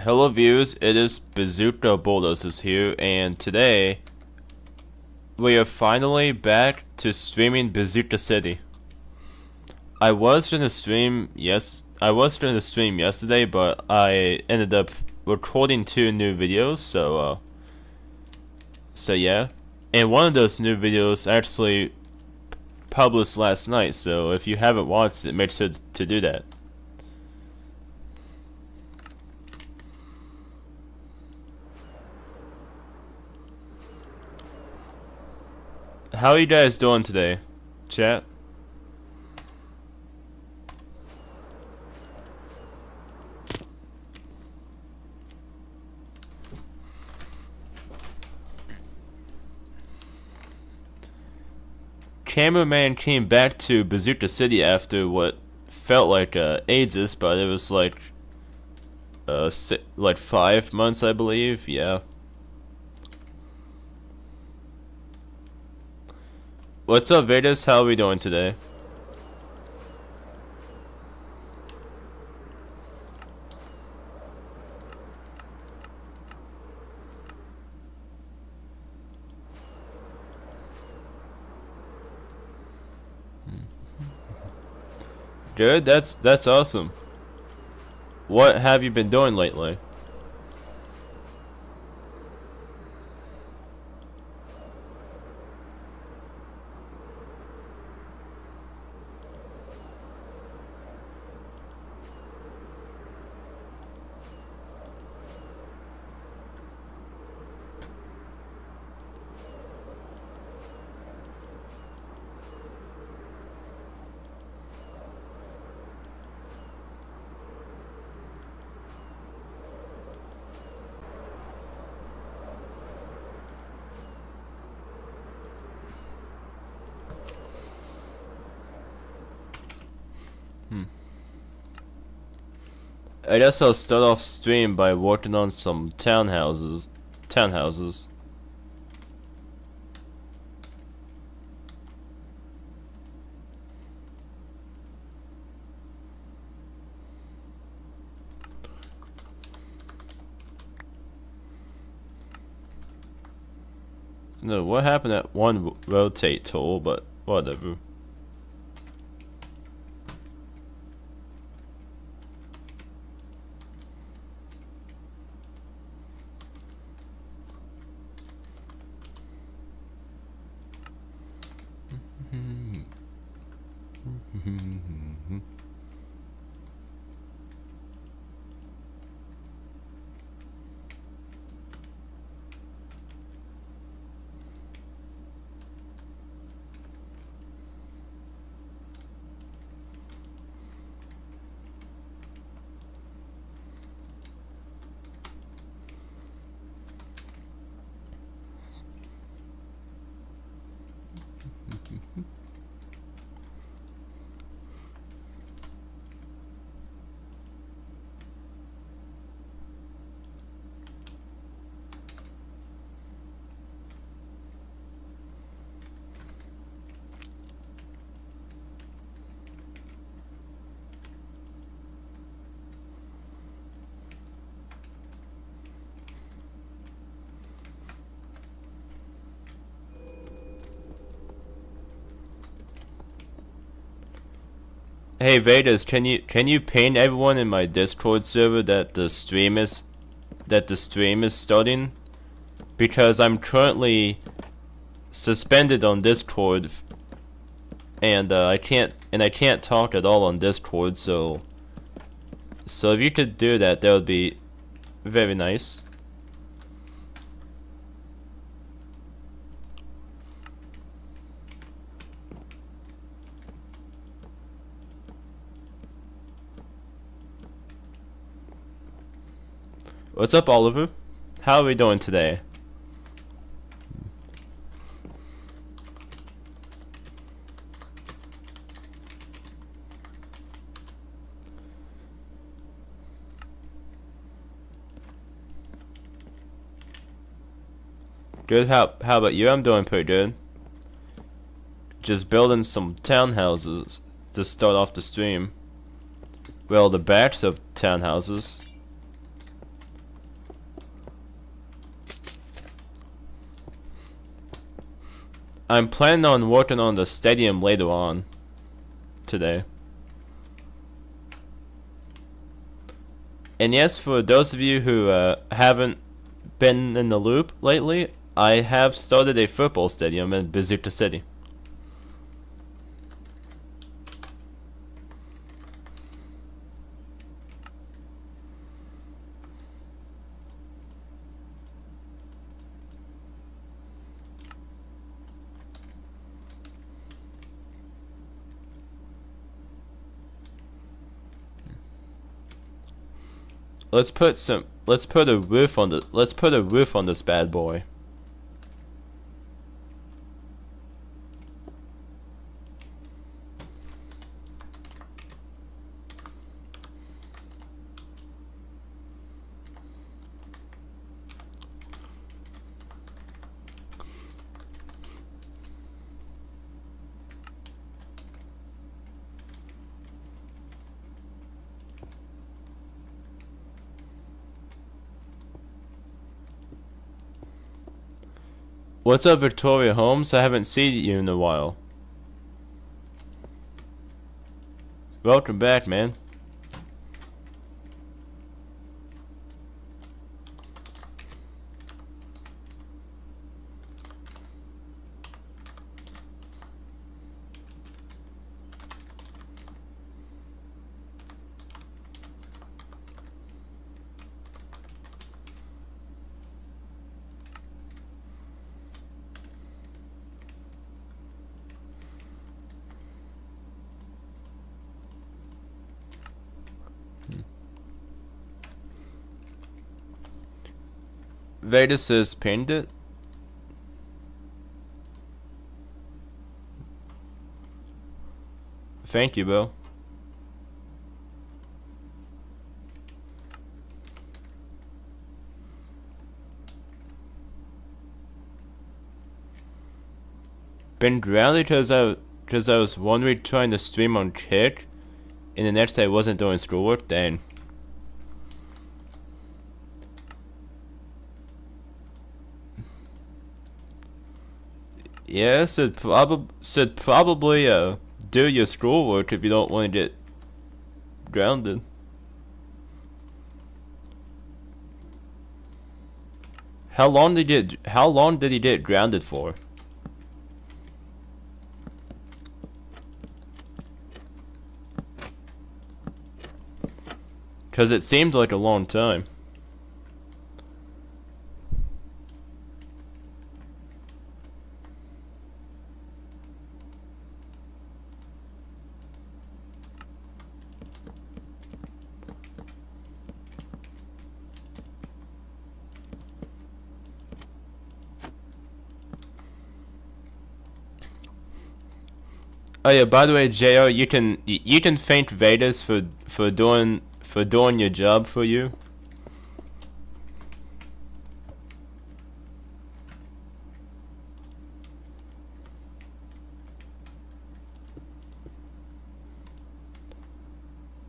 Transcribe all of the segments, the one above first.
Hello viewers, it is BazookaDozer here, and today we are finally back to streaming Bazooka City. I was gonna stream yesterday, but I ended up recording 2 new videos, so yeah. And one of those new videos actually published last night, so if you haven't watched it, make sure to do that. How are you guys doing today, chat? Cameraman came back to Bazooka City after what felt like ages, but it was like 5 months, I believe. Yeah. What's up, Vedas? How are we doing today? Good. That's awesome. What have you been doing lately? I guess I'll start off stream by working on some townhouses. No, what happened at one rotate tool, but whatever. Hey Vedas, can you ping everyone in my Discord server that the stream is starting? Because I'm currently suspended on Discord, and I can't talk at all on Discord. So if you could do that, that would be very nice. What's up, Oliver? How are we doing today? Good. How about you? I'm doing pretty good. Just building some townhouses to start off the stream. Well, the backs of townhouses. I'm planning on working on the stadium later on today. And yes, for those of you who haven't been in the loop lately, I have started a football stadium in Bazooka City. Let's put a roof on this bad boy. What's up, Victoria Holmes? I haven't seen you in a while. Welcome back, man. Vedas says pinned it. Thank you, Bill. Been grounded because I was 1 week trying to stream on Kick, and the next day I wasn't doing schoolwork. Dang. Yeah, said probably do your schoolwork if you don't want to get grounded. How long did he get grounded for? Cause it seemed like a long time. Oh yeah, by the way, JR, you can thank Vedas for doing your job for you.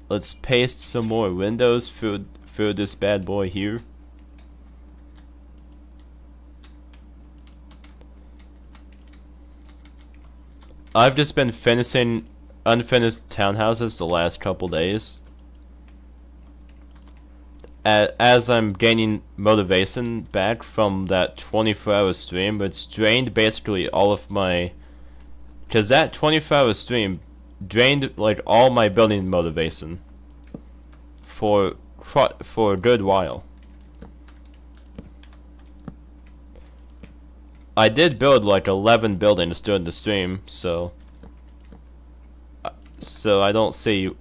Let's paste some more windows through this bad boy here. I've just been finishing unfinished townhouses the last couple days. As I'm gaining motivation back from that 24-hour stream, but it's drained basically all of my... Because that 24-hour stream drained like all my building motivation for a good while. I did build like 11 buildings during the stream, so I don't see,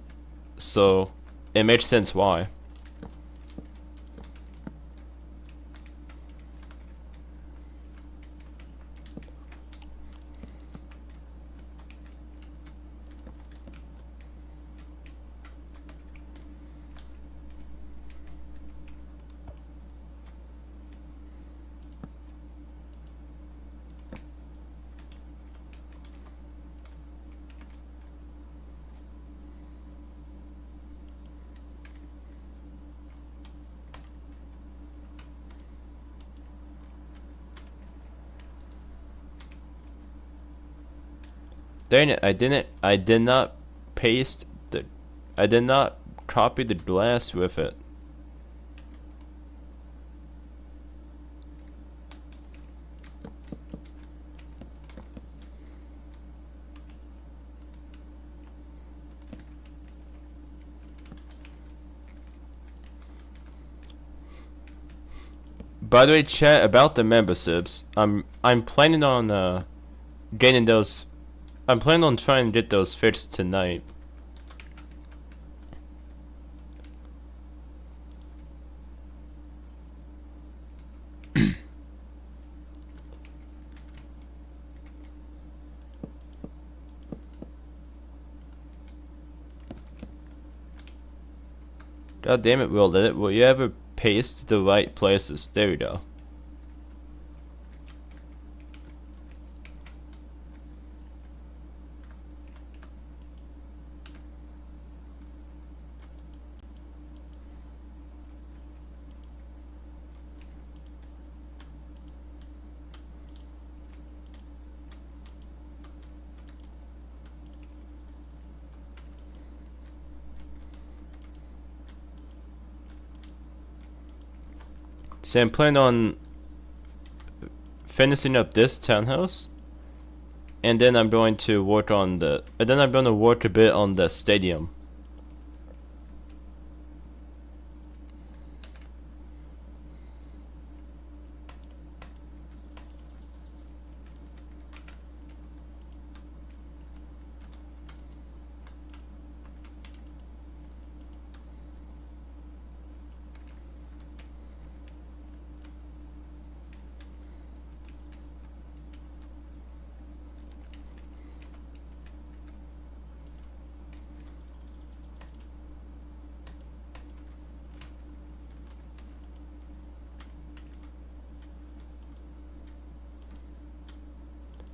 so it makes sense why. Dang it, I did not paste the, I did not copy the glass with it. By the way, chat, about the memberships, I'm planning on getting those. I'm planning on trying to get those fixed tonight. God damn it, will you ever paste the right places? There we go. So I'm planning on finishing up this townhouse, and then I'm going to work on the. And then I'm going to work a bit on the stadium.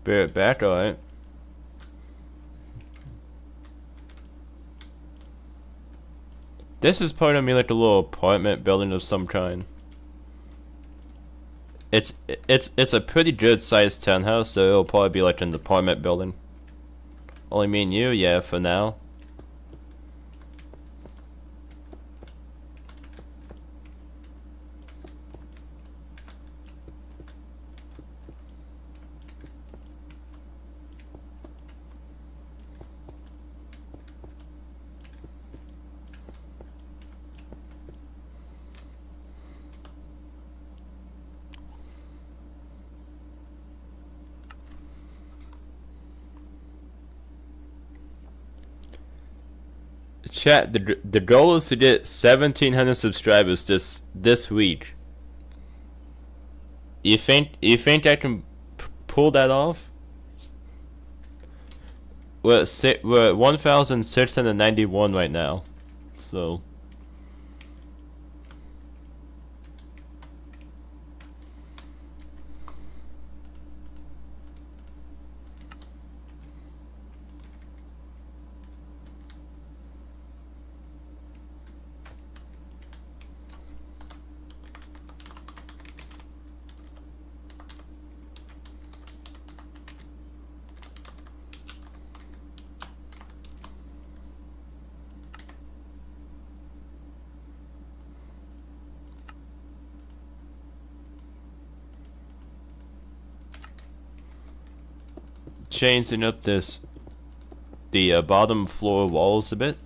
Be right back, alright. This is part of me like a little apartment building of some kind. It's a pretty good sized townhouse, so it'll probably be like an apartment building. Only me and you, yeah, for now. Chat, the goal is to get 1,700 subscribers this week. You think I can pull that off? We're at 1,691 right now, so. Changing up the bottom floor walls a bit.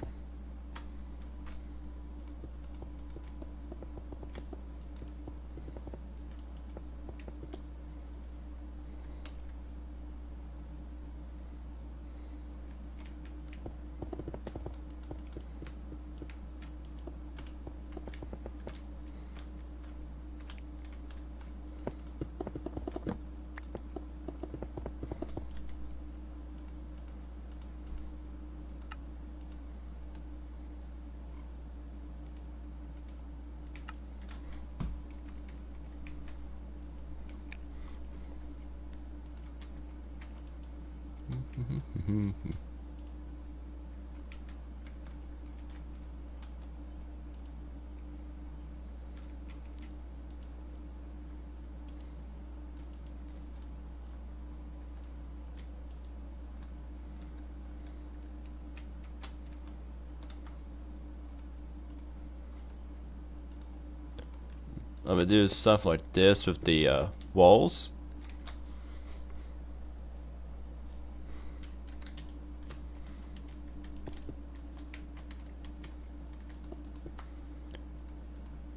I'm gonna do stuff like this with the walls.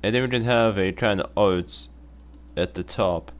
And then we can have a kind of arch at the top.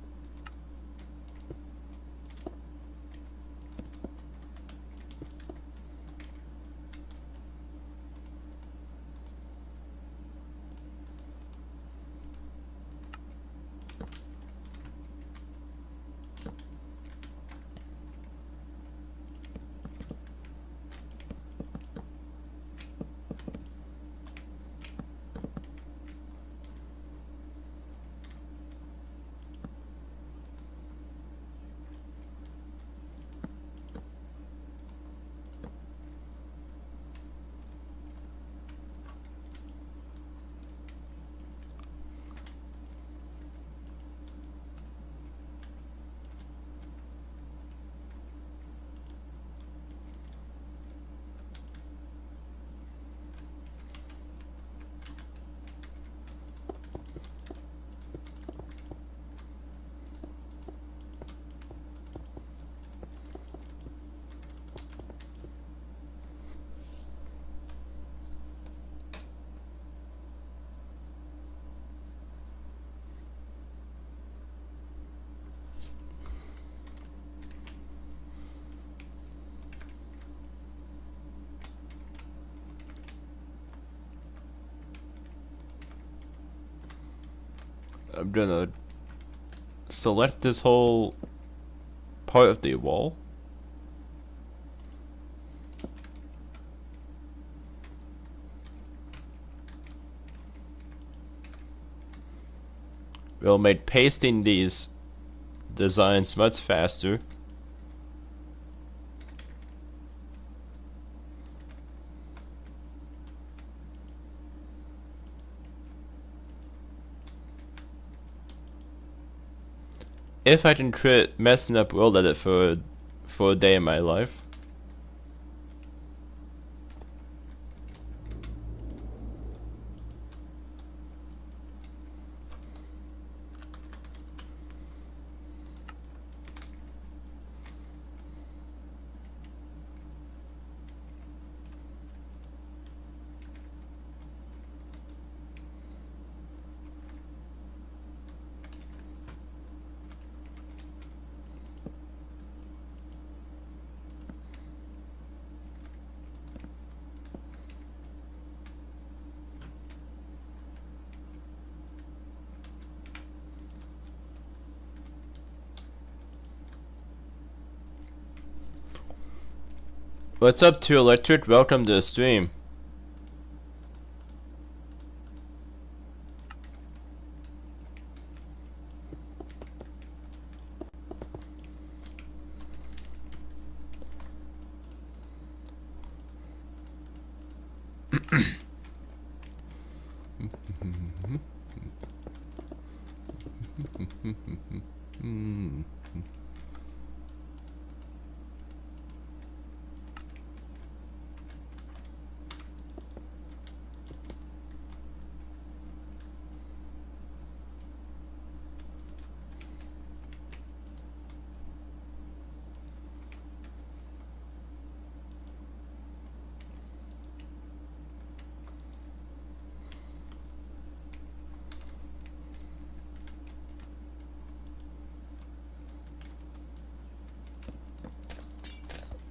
I'm gonna select this whole part of the wall. Will make pasting these designs much faster. If I can quit messing up world edit for a day in my life. What's up, 2 Electric? Welcome to the stream.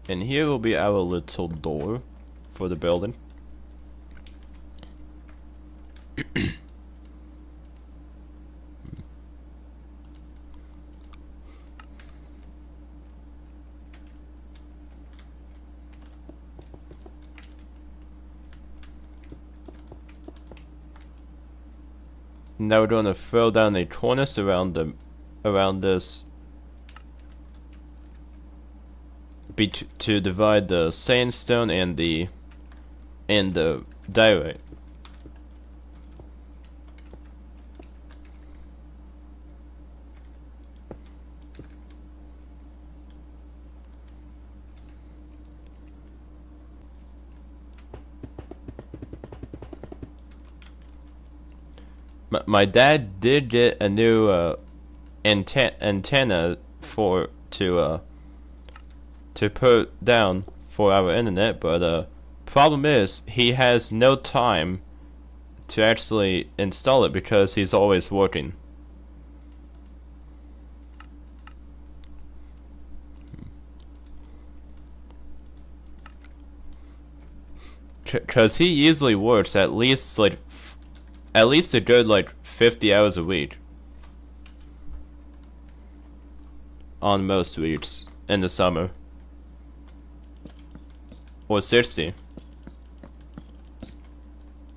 And here will be our little door for the building. Now we're going to throw down a cornice around this to divide the sandstone and the diorite. My dad did get a new antenna to put down for our internet, but problem is he has no time to actually install it because he's always working. Cause he easily works at least a good like 50 hours a week on most weeks in the summer, or 60.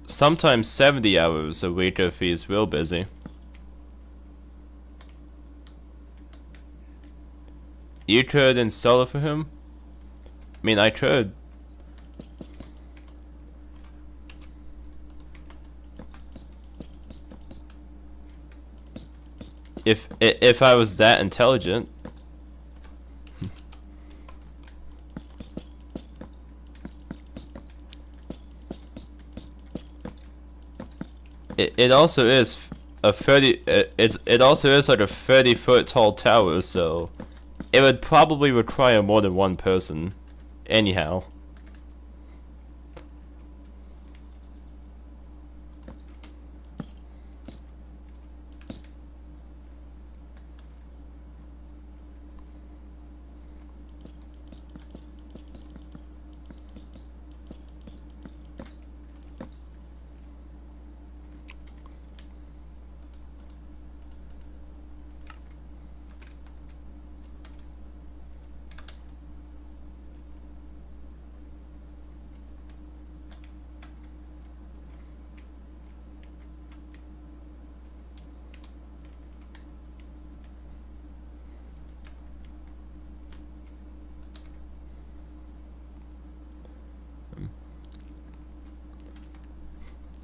Sometimes 70 hours a week if he's real busy. You could install it for him? I mean, I could. If I was that intelligent. It also is a 30. It also is like a 30-foot tall tower, so it would probably require more than one person. Anyhow.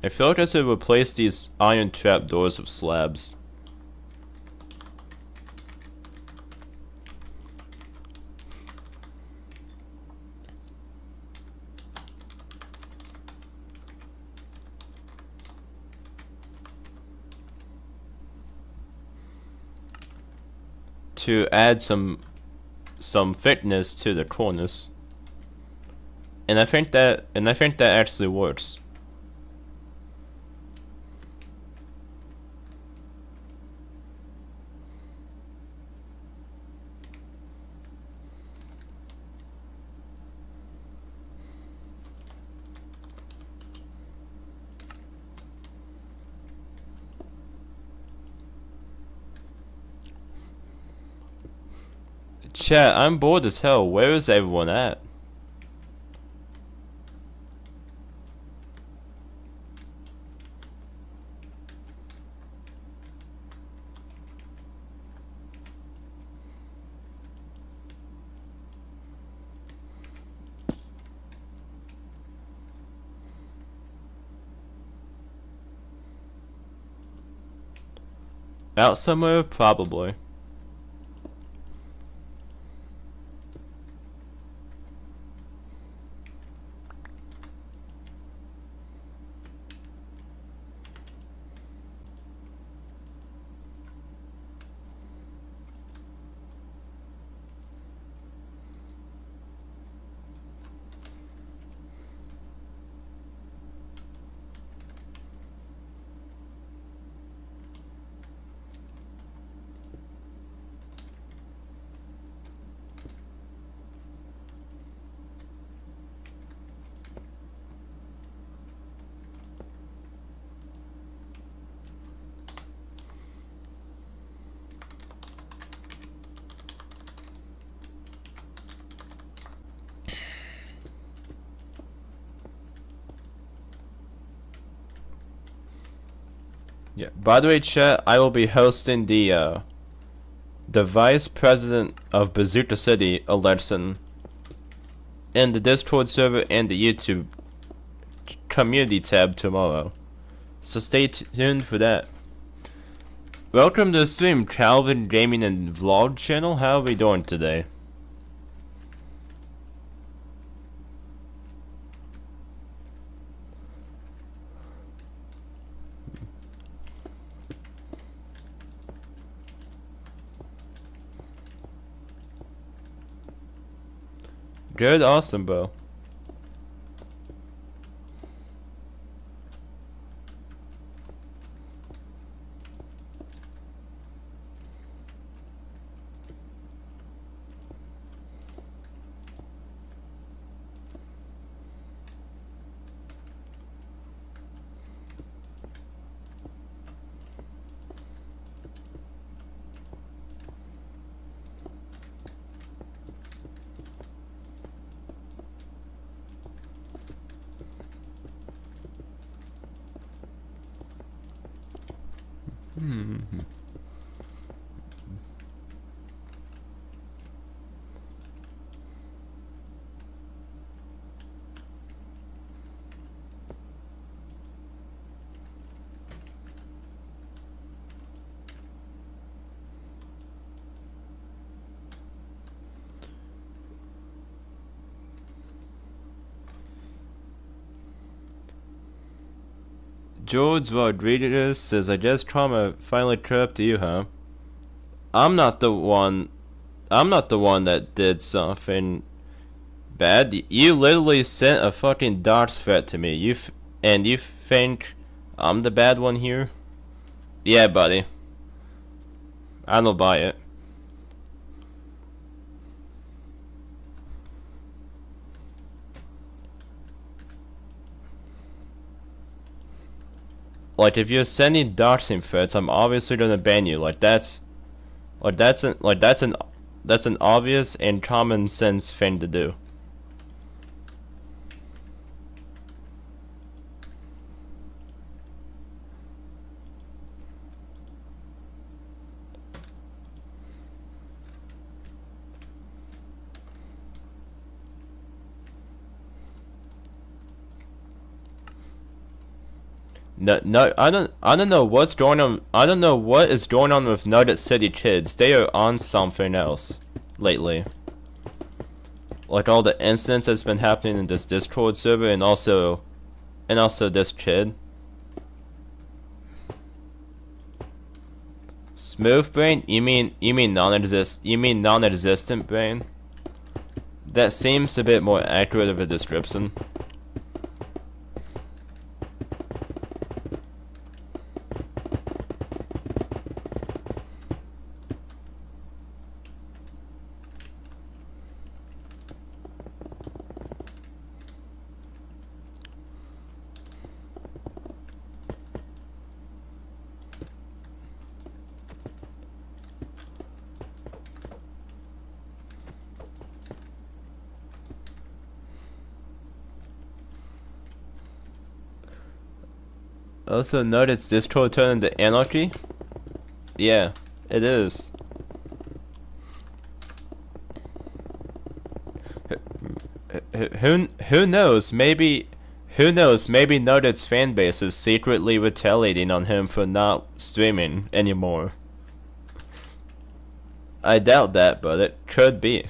I feel like I should replace these iron trapdoors with slabs. To add some thickness to the corners. And I think that actually works. Chat, I'm bored as hell. Where is everyone at? Out somewhere? Probably. Yeah. By the way, chat, I will be hosting the vice president of Bazooka City election in the Discord server and the YouTube community tab tomorrow. So stay tuned for that. Welcome to the stream, Calvin Gaming and Vlog channel. How are we doing today? Good, awesome, bro. George Rodriguez says, I guess trauma finally trapped you, huh? I'm not the one. I'm not the one that did something bad. You literally sent a fucking DOS threat to me. And you think I'm the bad one here? Yeah, buddy. I don't buy it. Like, if you're sending doxing threats, I'm obviously gonna ban you. That's an obvious and common sense thing to do. No, I don't know what's going on. I don't know what is going on with Nugget City kids. They are on something else lately. Like all the incidents that's been happening in this Discord server, and also this kid. Smooth brain? You mean non-existent brain? That seems a bit more accurate of a description. Also note it's Discord turned into anarchy? Yeah, it is. Who knows? Maybe Nugget's fan base is secretly retaliating on him for not streaming anymore. I doubt that, but it could be.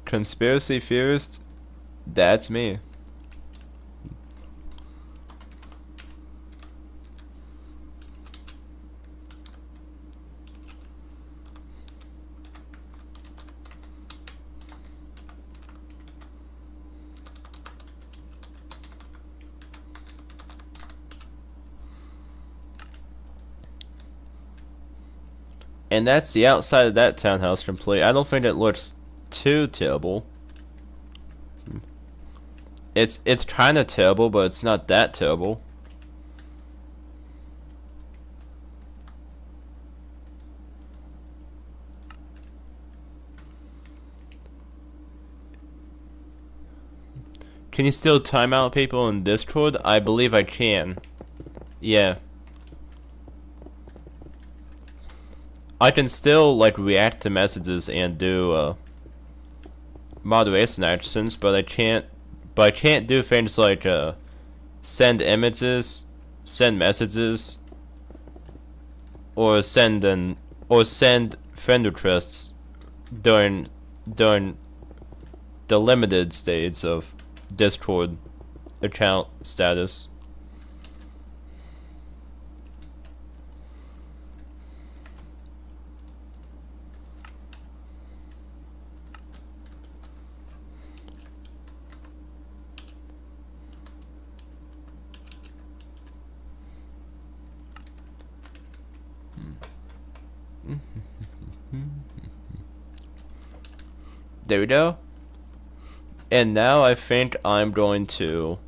Conspiracy theorist? That's me. And that's the outside of that townhouse complete. I don't think it looks too terrible. It's kind of terrible, but it's not that terrible. Can you still time out people in Discord? I believe I can. Yeah. I can still like react to messages and do moderation actions, but I can't do things like send images, send messages, or send friend requests during the limited states of Discord account status. There we go. And now I think I'm going to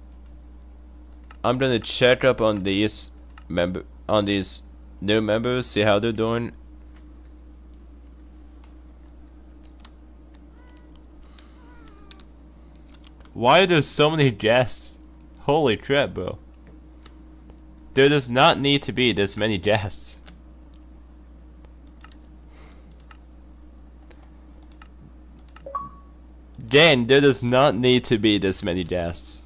check up on these new members, see how they're doing. Why are there so many guests? Holy crap, bro. There does not need to be this many guests. Again, there does not need to be this many guests.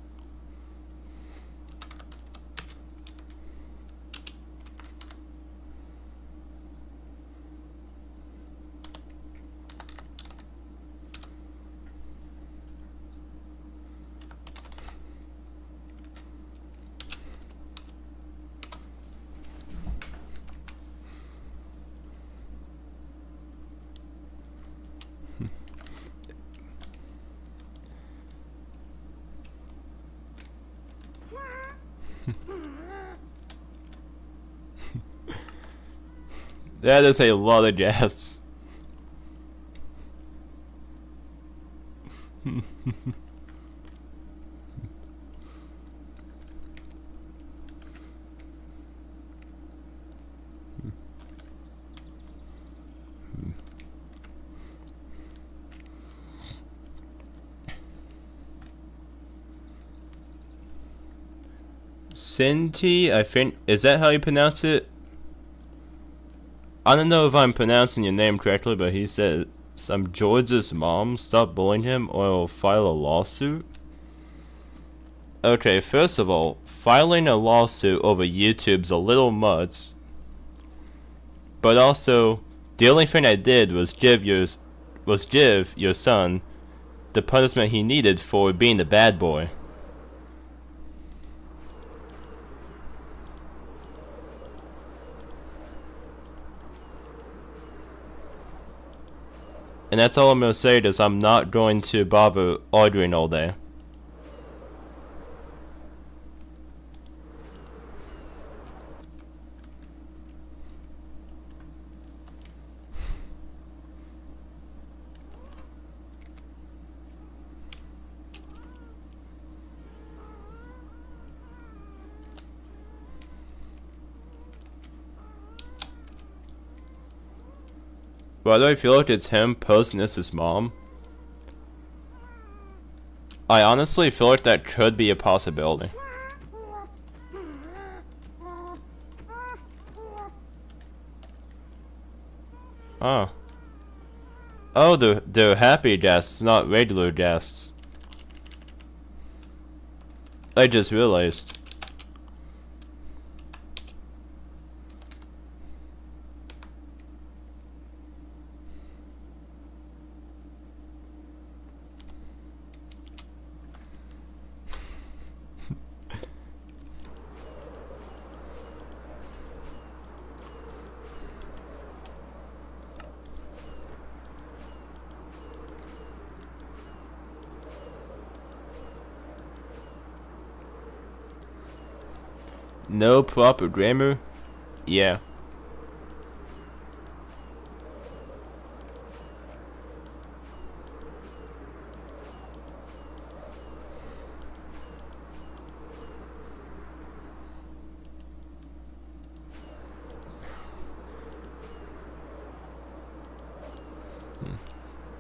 That is a lot of guests. Sinti, I think, is that how you pronounce it? I don't know if I'm pronouncing your name correctly, but he said, I'm George's mom, stop bullying him or I'll file a lawsuit. Okay, first of all, filing a lawsuit over YouTube's a little much. But also, the only thing I did was give your son the punishment he needed for being the bad boy. And that's all I'm going to say, is I'm not going to bother arguing all day. Why do I feel like it's him posing as his mom? I honestly feel like that could be a possibility. Oh. Oh, they're happy guests, not regular guests. I just realized. No proper grammar? Yeah.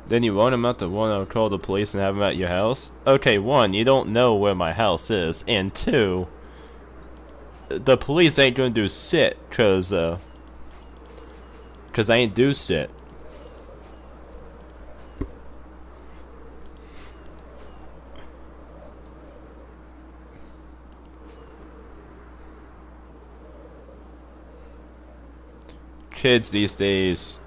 Then you want him out the one, I'll call the police and have him at your house? Okay, one, you don't know where my house is, and two, the police ain't gonna do shit, cause I ain't do shit. Kids these days.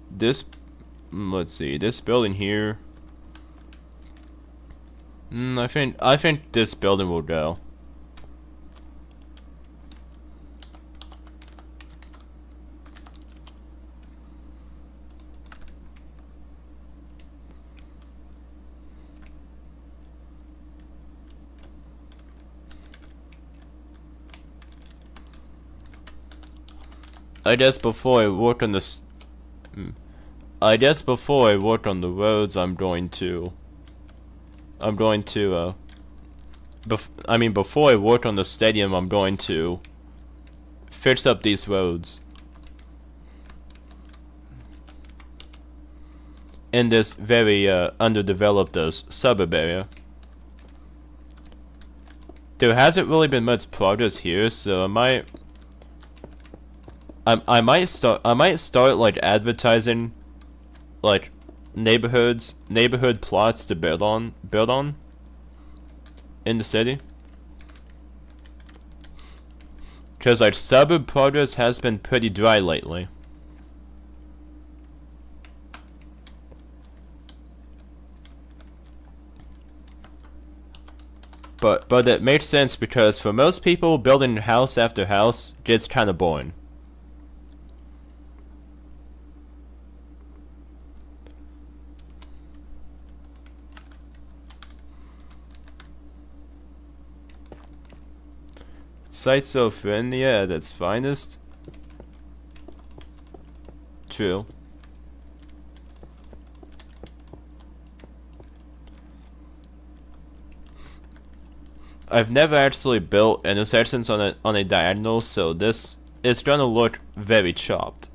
This, let's see, this building here. I think this building will go. I guess before I work on the roads, before I work on the stadium, I'm going to fix up these roads in this very underdeveloped suburb area. There hasn't really been much progress here, so I might start like advertising like neighborhood plots to build on in the city. Cause like suburb progress has been pretty dry lately. But it makes sense because for most people, building house after house gets kind of boring. Site so friendly at its finest. True. I've never actually built intersections on a diagonal, so this is gonna look very chopped.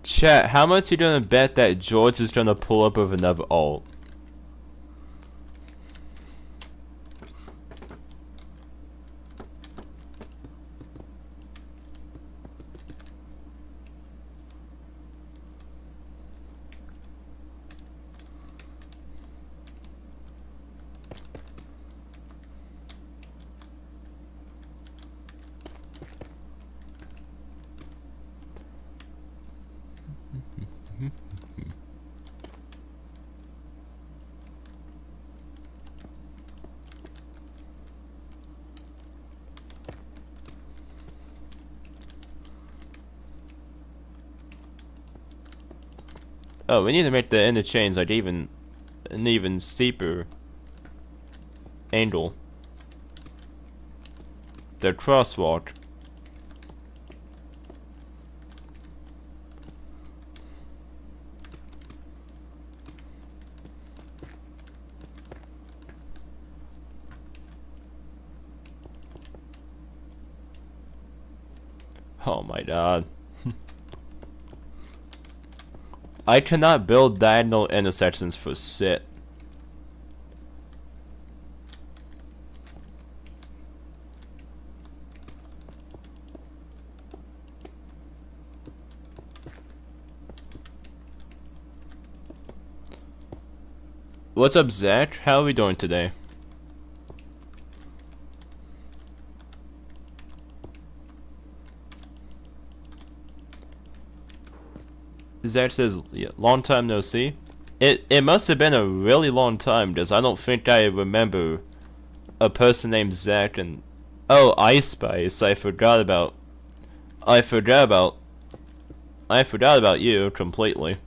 Chat, how much you gonna bet that George is gonna pull up with another ult? Oh, we need to make the interchange like an even steeper angle. The crosswalk. Oh my god. I cannot build diagonal intersections for shit. What's up, Zach? How are we doing today? Zach says, yeah, long time no see. It must have been a really long time because I don't think I remember a person named Zach Oh, Ice Spice. I forgot about. I forgot about. I forgot about you completely.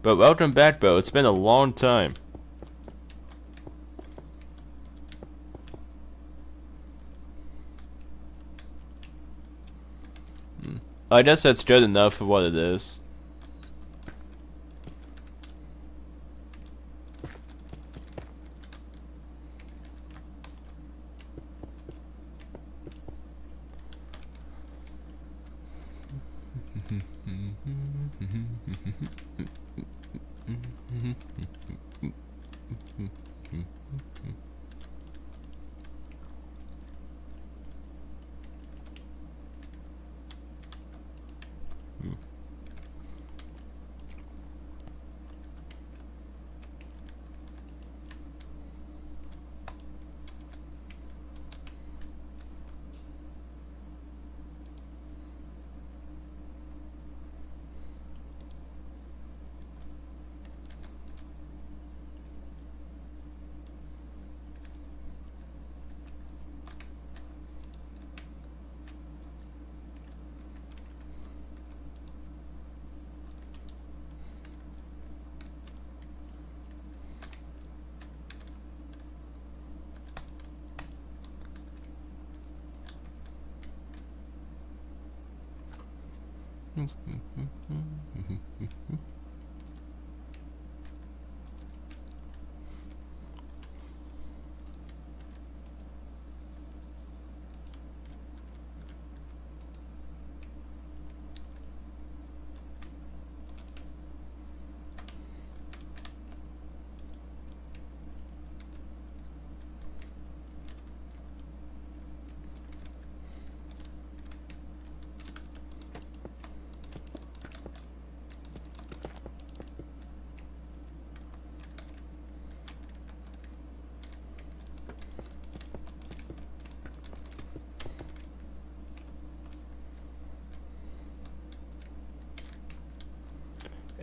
But welcome back, bro. It's been a long time. I guess that's good enough for what it is.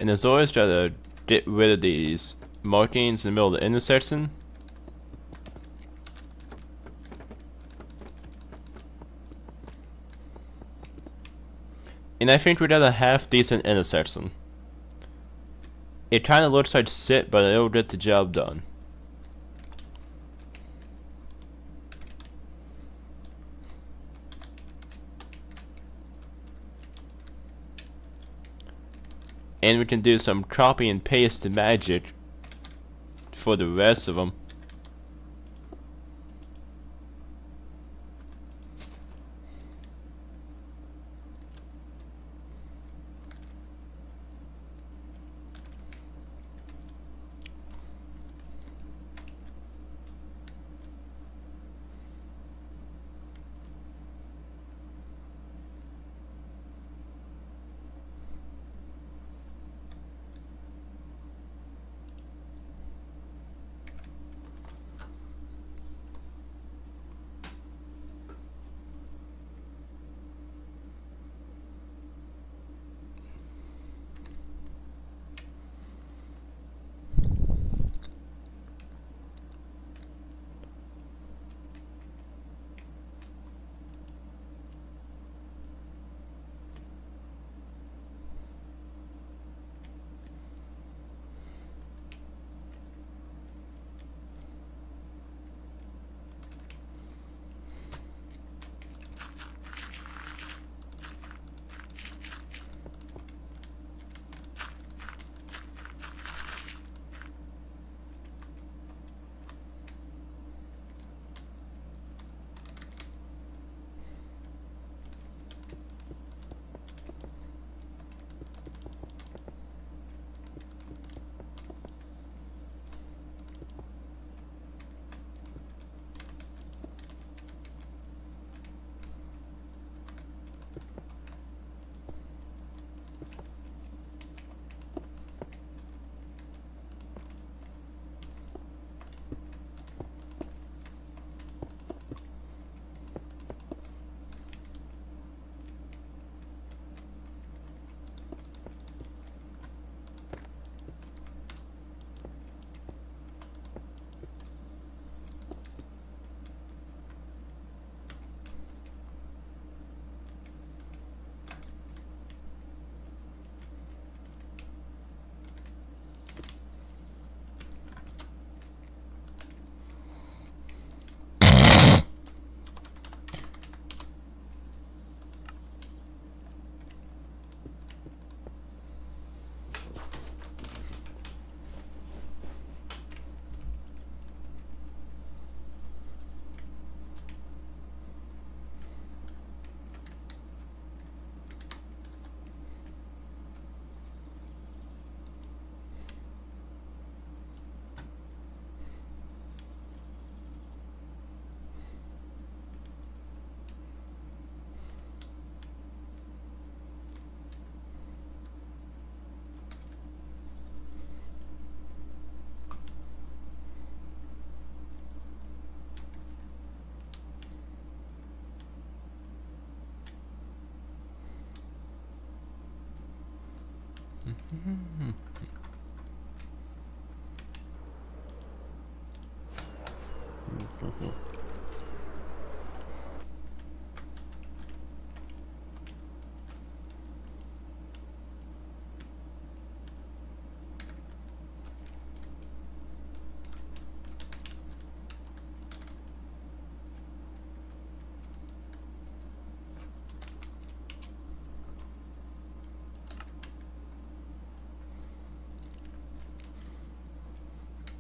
And as always, try to get rid of these markings in the middle of the intersection. And I think we got a half decent intersection. It kind of looks like shit, but it'll get the job done. And we can do some copy and paste magic for the rest of them.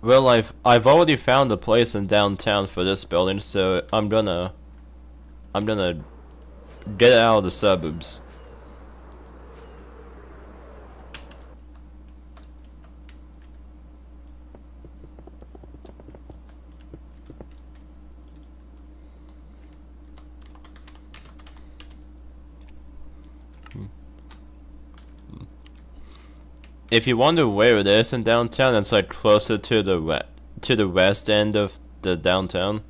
Well, I've already found a place in downtown for this building, so I'm gonna get out of the suburbs. If you wonder where it is in downtown, it's like closer to the west end of the downtown.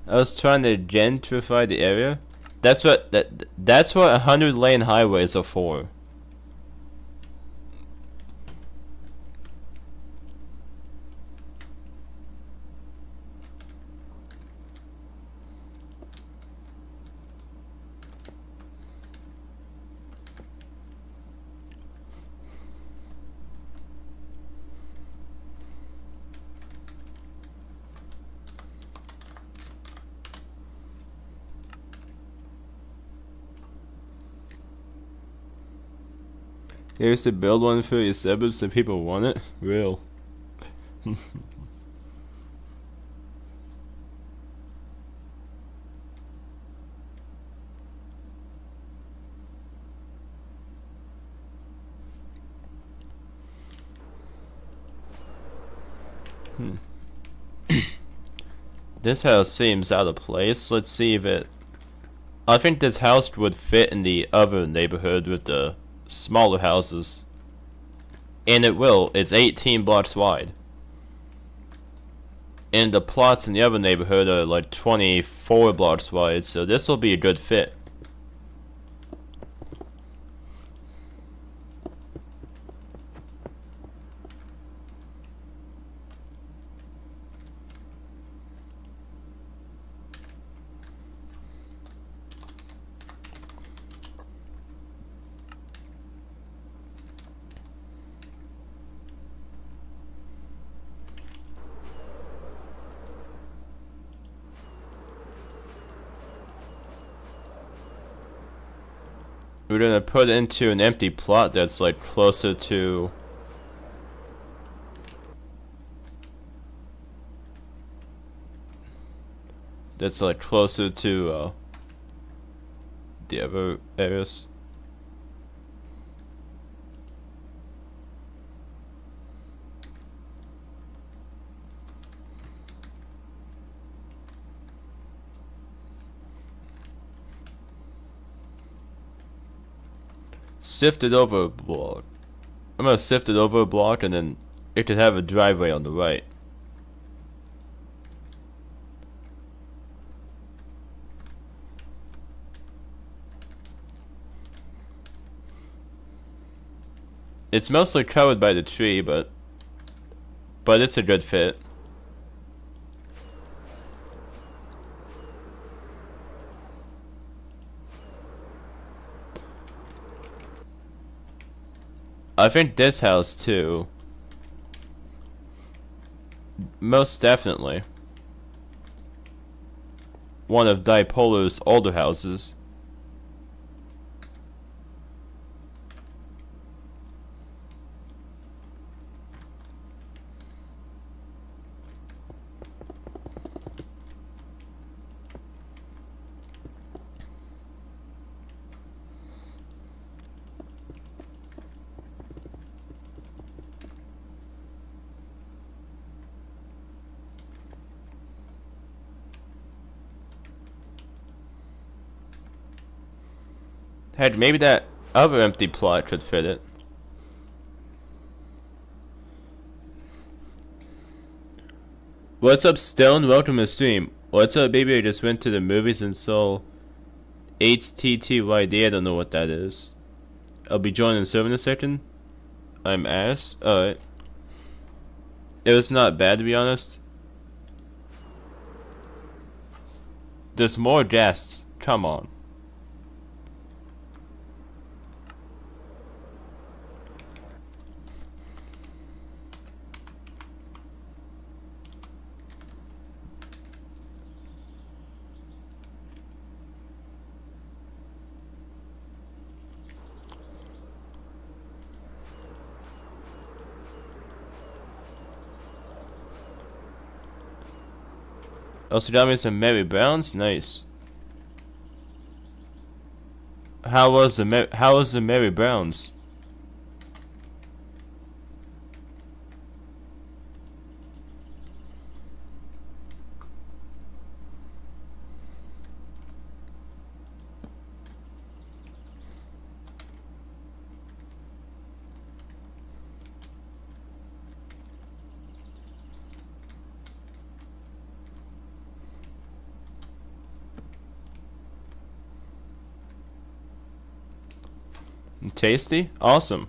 I was trying to gentrify the area. That's what 100-lane highways are for. Here's to build one for your suburbs if people want it. Real. This house seems out of place. Let's see if it... I think this house would fit in the other neighborhood with the smaller houses. And it will. It's 18 blocks wide. And the plots in the other neighborhood are like 24 blocks wide, so this will be a good fit. We're gonna put it into an empty plot that's like closer to... That's like closer to the other areas. Sift it over a block. I'm gonna sift it over a block and then it could have a driveway on the right. It's mostly covered by the tree, but it's a good fit. I think this house too. Most definitely. One of Dipolar's older houses. Heck, maybe that other empty plot could fit it. What's up, Stone? Welcome to stream. What's up, baby? I just went to the movies and saw HTTYD. I don't know what that is. I'll be joining the server in a second. I'm ass. Alright. It was not bad, to be honest. There's more guests. Come on. Also got me some Mary Browns. Nice. How was the Mary Browns? Tasty? Awesome.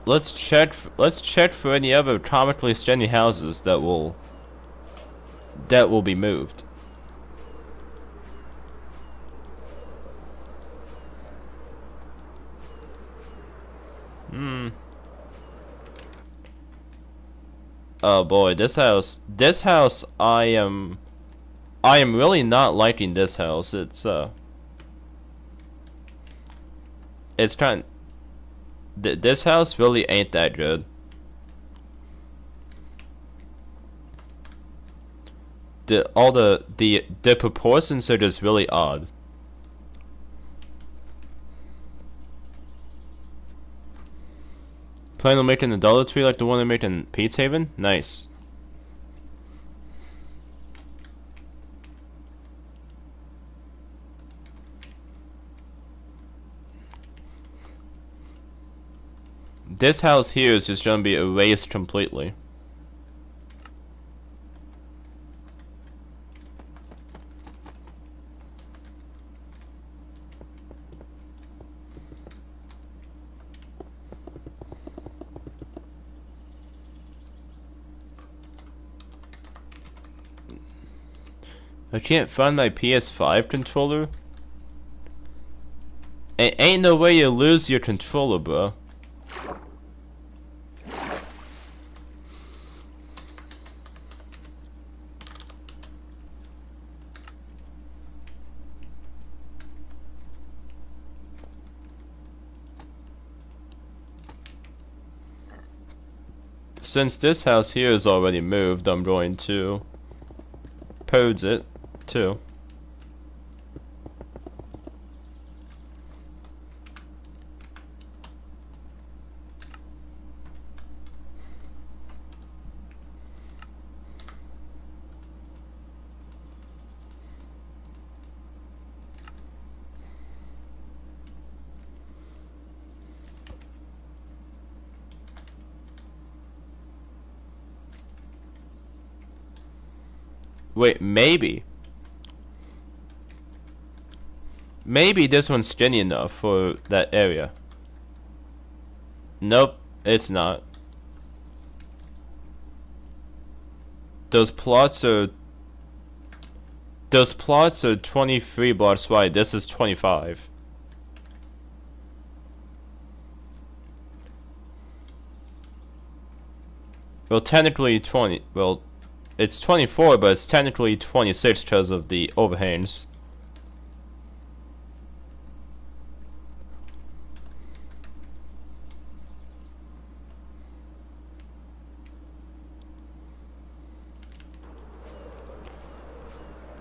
Let's check for any other comically stunning houses that will be moved. Oh boy, this house, I am really not liking this house. It's kind. This house really ain't that good. The proportions are just really odd. Plan on making a Dollar Tree like the one they make in Pete's Haven? Nice. This house here is just gonna be erased completely. I can't find my PS5 controller. Ain't no way you lose your controller, bro. Since this house here is already moved, I'm going to purge it too. Wait, maybe this one's skinny enough for that area. Nope, it's not. Those plots are 23 blocks wide. This is 25. Well, technically 20. Well, it's 24, but it's technically 26 because of the overhangs.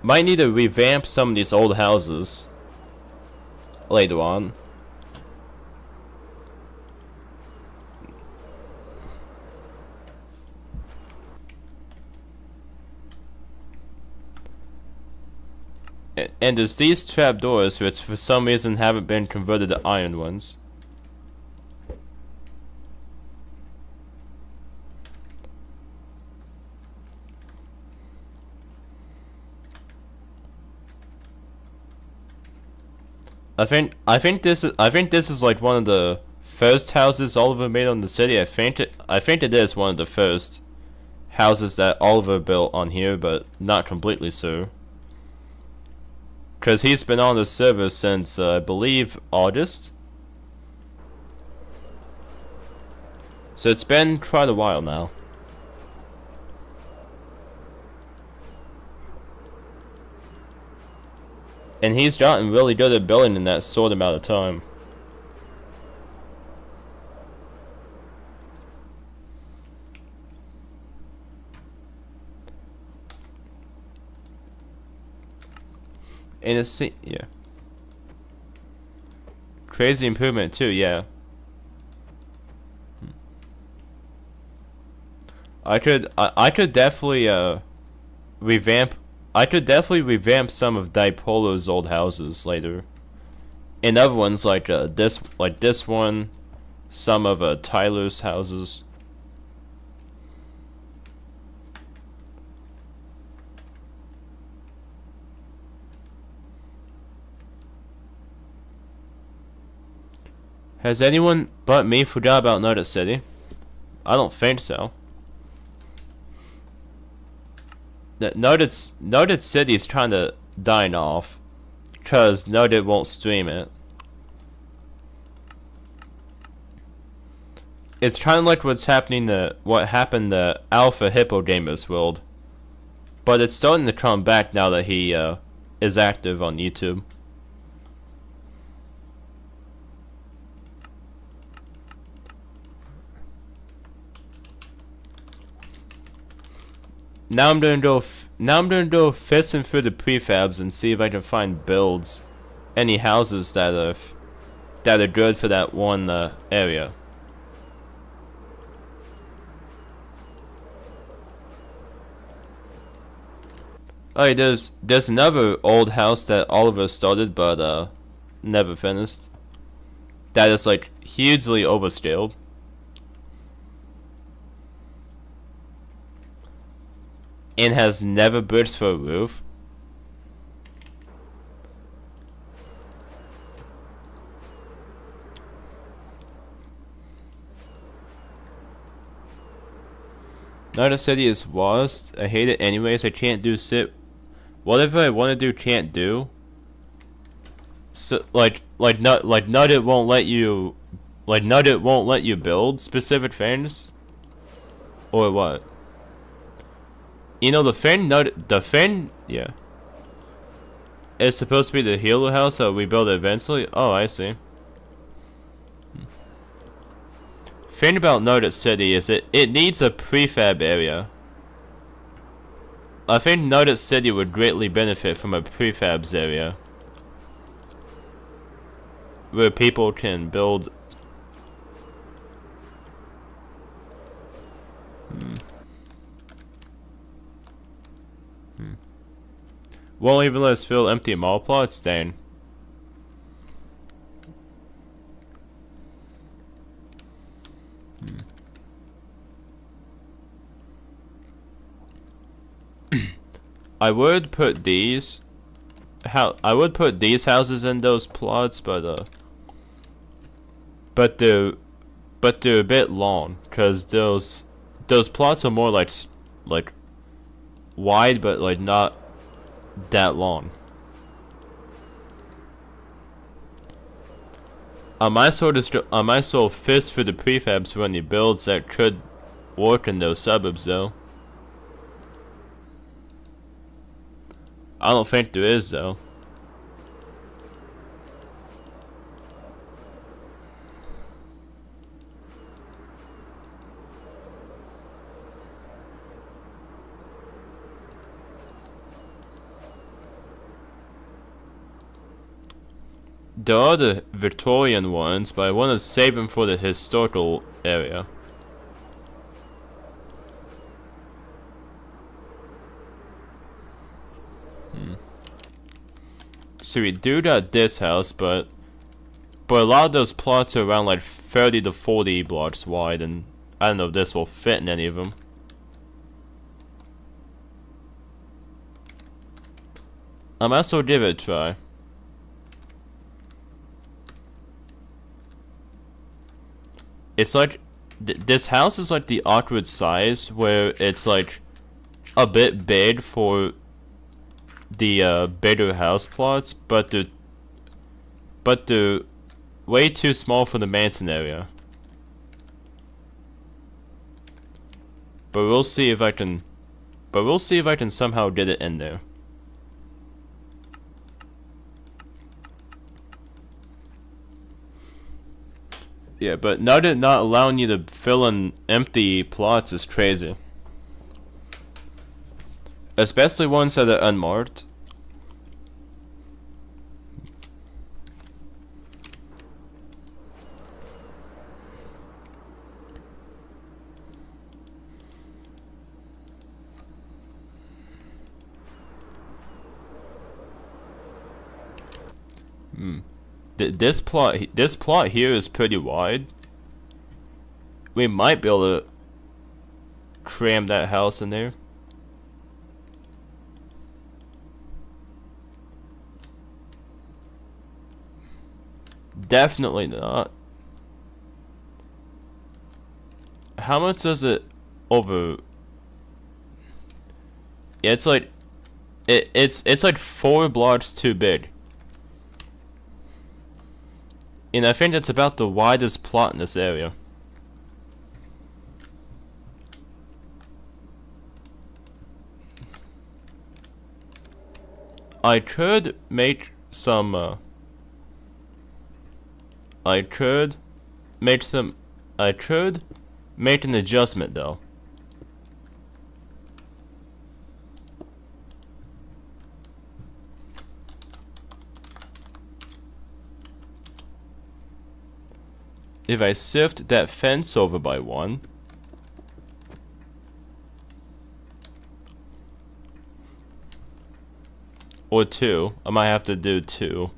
might need to revamp some of these old houses later on. And there's these trapdoors which for some reason haven't been converted to iron ones. I think this is like one of the first houses Oliver made on the city. I think it is one of the first houses that Oliver built on here, but not completely so. Because he's been on the server since, I believe, August. So it's been quite a while now. And he's gotten really good at building in that short amount of time. And it's, yeah. Crazy improvement too, yeah. I could definitely revamp some of Dipolo's old houses later. And other ones like this one, some of Tyler's houses. Has anyone but me forgot about Noted City? I don't think so. Noted City's kind of dying off, cause Noted won't stream it. It's kind of like what happened to Alpha Hippo Gamers World, but it's starting to come back now that he is active on YouTube. Now I'm gonna go fisting through the prefabs and see if I can find builds, any houses that are good for that one area. Alright, there's another old house that Oliver started but never finished. That is like hugely overscaled. And has never bricks for a roof. Not a city is lost. I hate it anyways. I can't do sit. Whatever I want to do, can't do. So Nugget won't let you. Like Nugget won't let you build specific things. Or what? You know, the fin, yeah. It's supposed to be the healer house that we build eventually. Oh, I see. Thing about Noted City is it needs a prefab area. I think Noted City would greatly benefit from a prefabs area. Where people can build. Won't even let us fill empty mall plots, dang. I would put these houses in those plots, but they're a bit long, cause those plots are more like wide, but like not that long. I might sort of fist for the prefabs for any builds that could work in those suburbs though. I don't think there is though. There are the Victorian ones, but I want to save them for the historical area. So we do got this house, but a lot of those plots are around like 30 to 40 blocks wide, and I don't know if this will fit in any of them. I might as well give it a try. It's like, this house is like the awkward size where it's like a bit big for the bigger house plots, but they're way too small for the Manson area. But we'll see if I can somehow get it in there. Yeah, but not allowing you to fill in empty plots is crazy. Especially ones that are unmarked. This plot here is pretty wide. We might be able to cram that house in there. Definitely not. How much does it over? Yeah, it's like it's like 4 blocks too big. And I think that's about the widest plot in this area. I could make some I could make an adjustment though. If I shift that fence over by 1, or 2, I might have to do 2.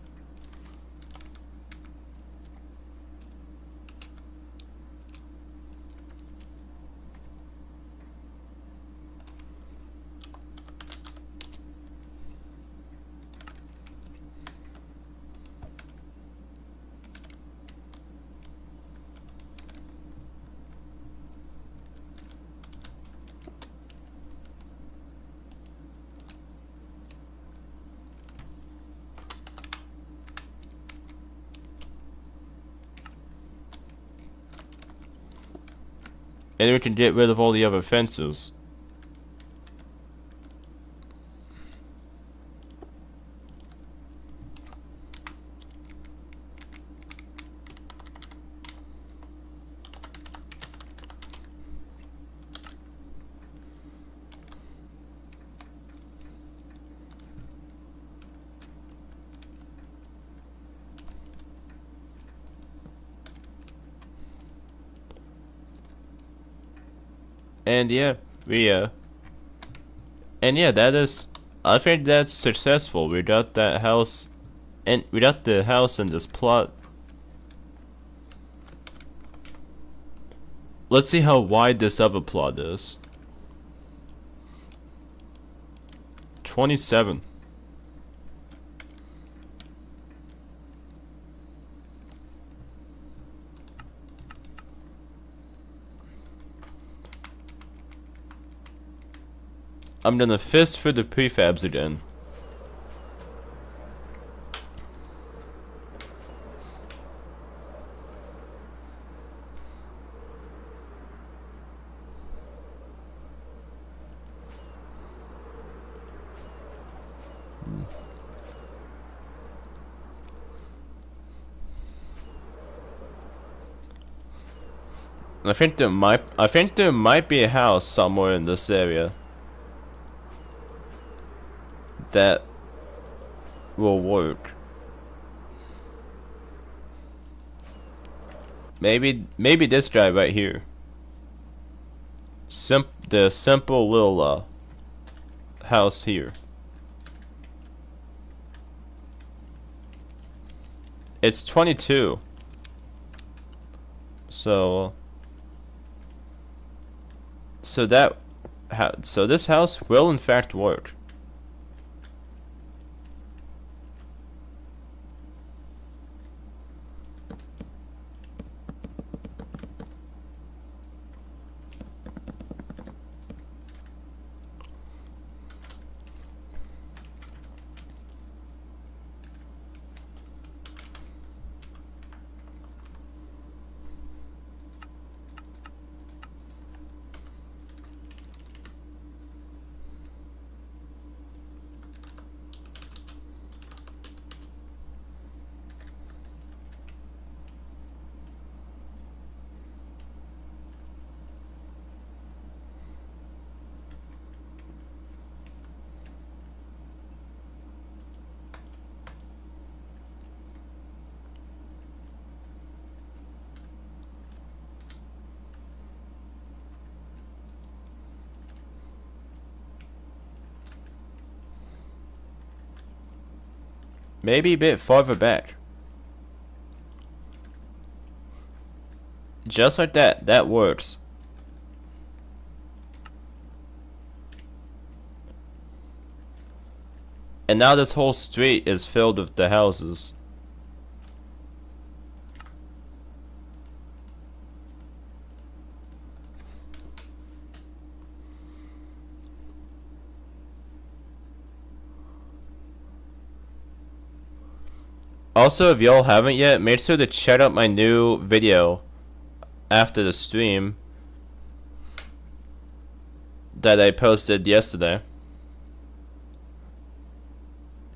And we can get rid of all the other fences. And yeah, I think that's successful. We got that house, and we got the house in this plot. Let's see how wide this other plot is. 27. I'm gonna fist for the prefabs again. I think there might be a house somewhere in this area that will work. Maybe this guy right here. The simple little house here. It's 22. So this house will in fact work. Maybe a bit farther back. Just like that. That works. And now this whole street is filled with the houses. Also, if y'all haven't yet, make sure to check out my new video after the stream that I posted yesterday.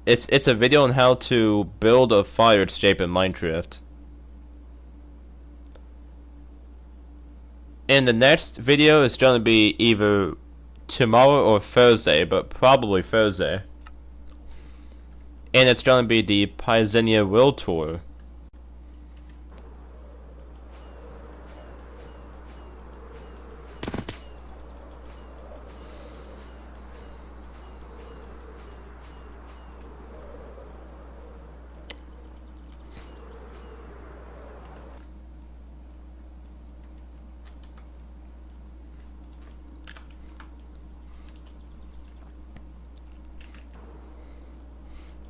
It's a video on how to build a fire escape in Minecraft. And the next video is gonna be either tomorrow or Thursday, but probably Thursday. And it's gonna be the Pioneer World Tour.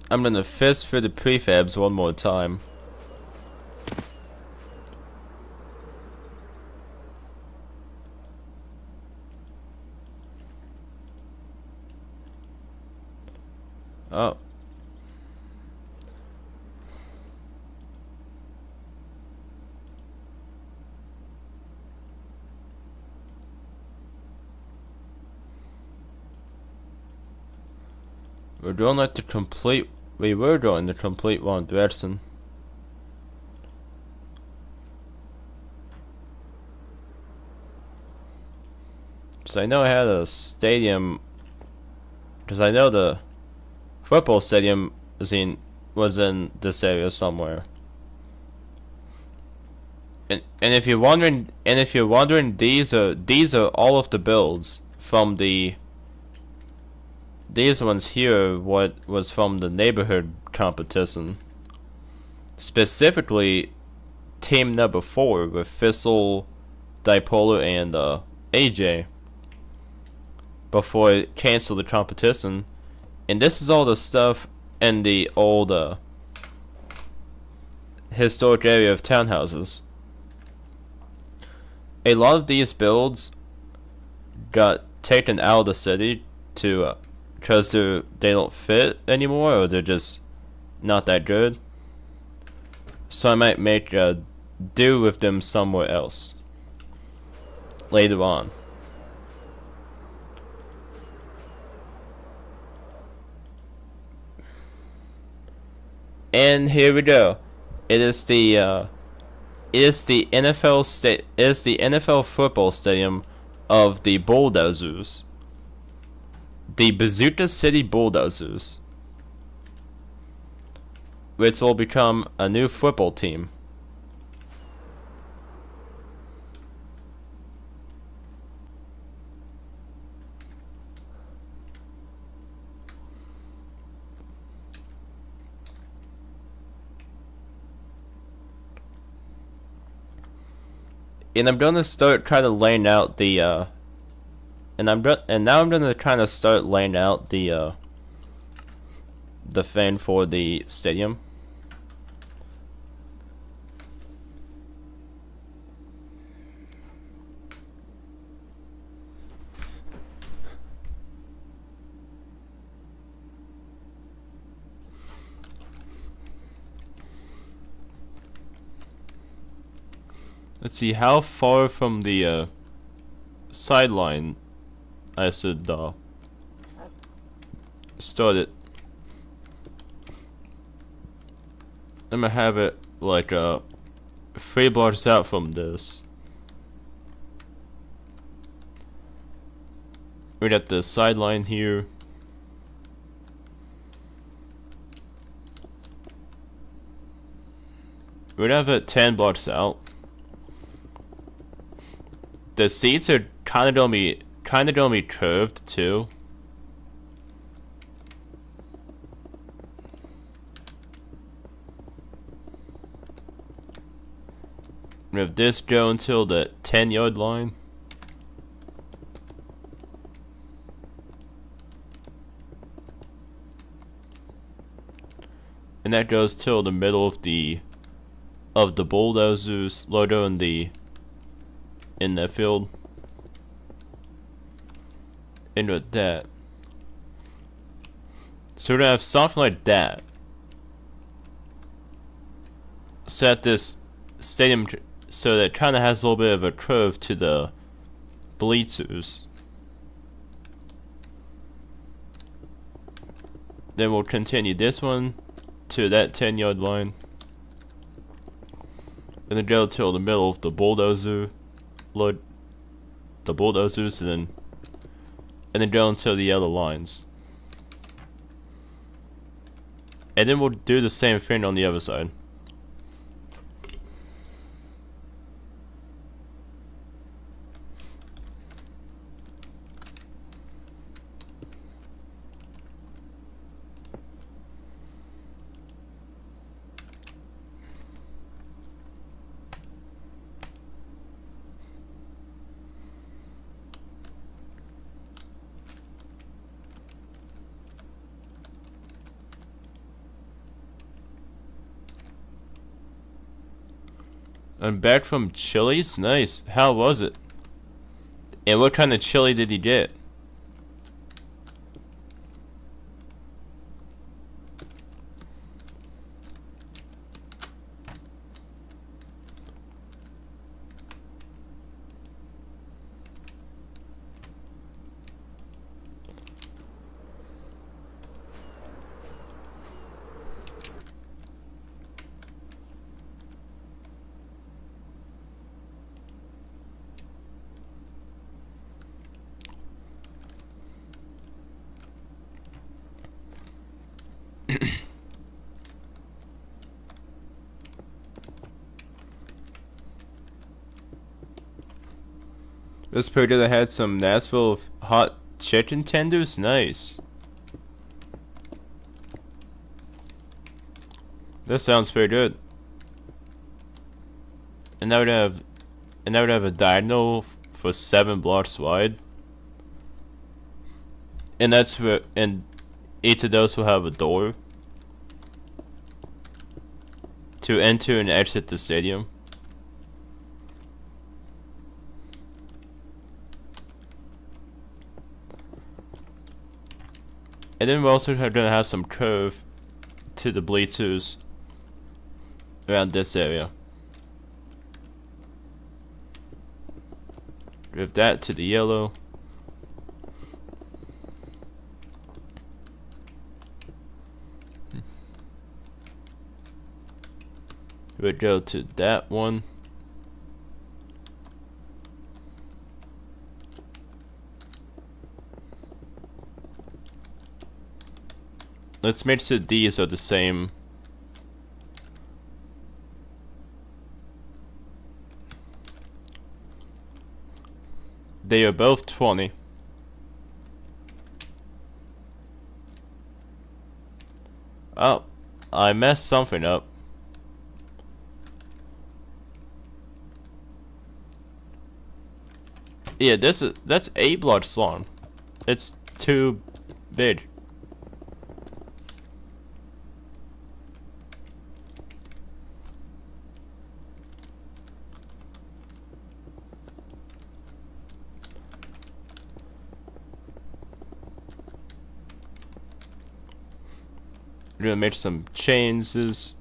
I'm gonna fist through the prefabs one more time. Oh. We were going the complete wrong direction. Cause I know I had a stadium. Cause I know the football stadium was in this area somewhere. And if you're wondering, these are all of the builds from the. These ones here, what was from the neighborhood competition. Specifically, team number 4 with Thistle, Dipolar, and AJ. Before it canceled the competition. And this is all the stuff in the old historic area of townhouses. A lot of these builds got taken out of the city to because they don't fit anymore, or they're just not that good. So I might make do with them somewhere else later on. And here we go. It is the NFL football stadium of the Bulldozers. The Bazooka City Bulldozers, which will become a new football team. And I'm gonna start trying to laying out the and now I'm gonna kind of start laying out the fan for the stadium. Let's see how far from the sideline I should start it. I'm gonna have it like 3 blocks out from this. Right at the sideline here. We're gonna have it 10 blocks out. The seats are kind of gonna be curved too. We have this go until the 10-yard line. And that goes till the middle of the bulldozers logo in the field. And with that, so we're gonna have something like that. Set this stadium so that it kind of has a little bit of a curve to the bleachers. Then we'll continue this one to that 10-yard line. And then go till the middle of the bulldozer load the bulldozers and then go until the yellow lines. And then we'll do the same thing on the other side. I'm back from Chili's? Nice. How was it? And what kind of chili did you get? This pretty good. I had some Nashville hot chicken tenders. Nice. That sounds pretty good. And now we have a diagonal for 7 blocks wide. And that's for each of those will have a door to enter and exit the stadium. And then we're also gonna have some curve to the bleachers around this area. Move that to the yellow. We'll go to that one. Let's make sure these are the same. They are both 20. Oh, I messed something up. Yeah, that's 8 blocks long. It's too big. We're gonna make some chains.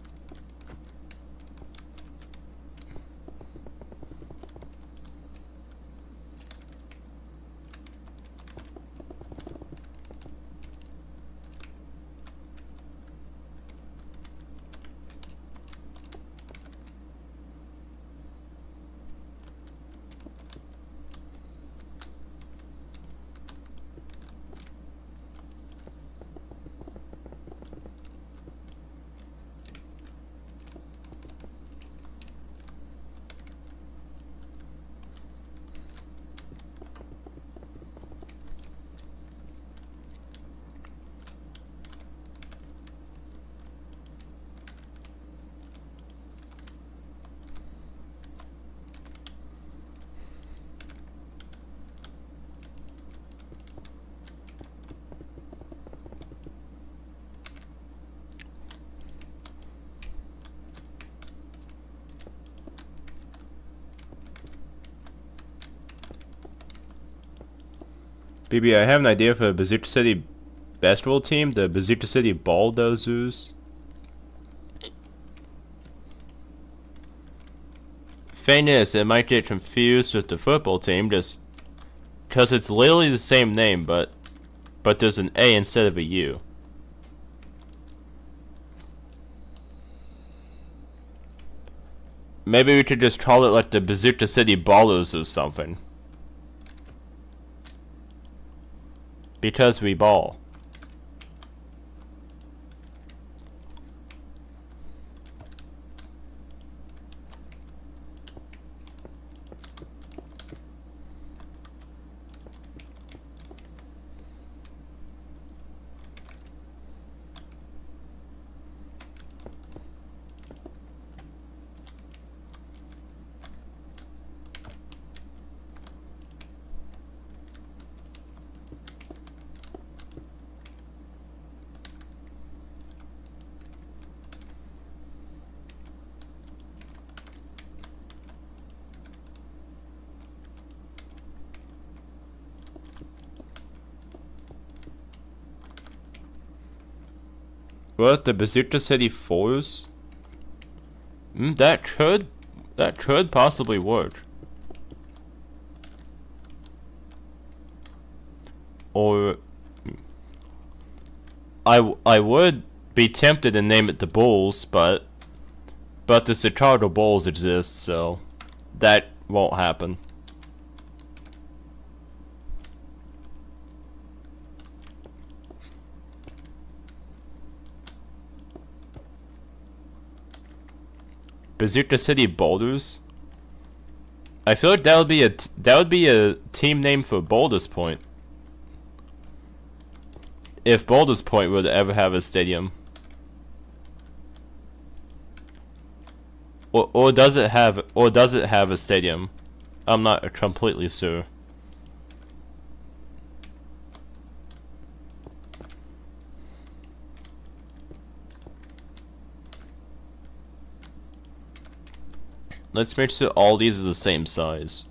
BB, I have an idea for a Bazooka City basketball team, the Bazooka City BallDozers. Thing is, it might get confused with the football team just because it's literally the same name, but there's an A instead of a U. Maybe we could just call it like the Bazooka City Ballers or something. Because we ball. What, the Bazooka City Fours? That could possibly work. Or I would be tempted to name it the Bulls, but the Chicago Bulls exist, so that won't happen. Bazooka City Boulders. I feel like that would be a team name for Boulders Point. If Boulders Point were to ever have a stadium. Or does it have a stadium? I'm not completely sure. Let's make sure all these are the same size.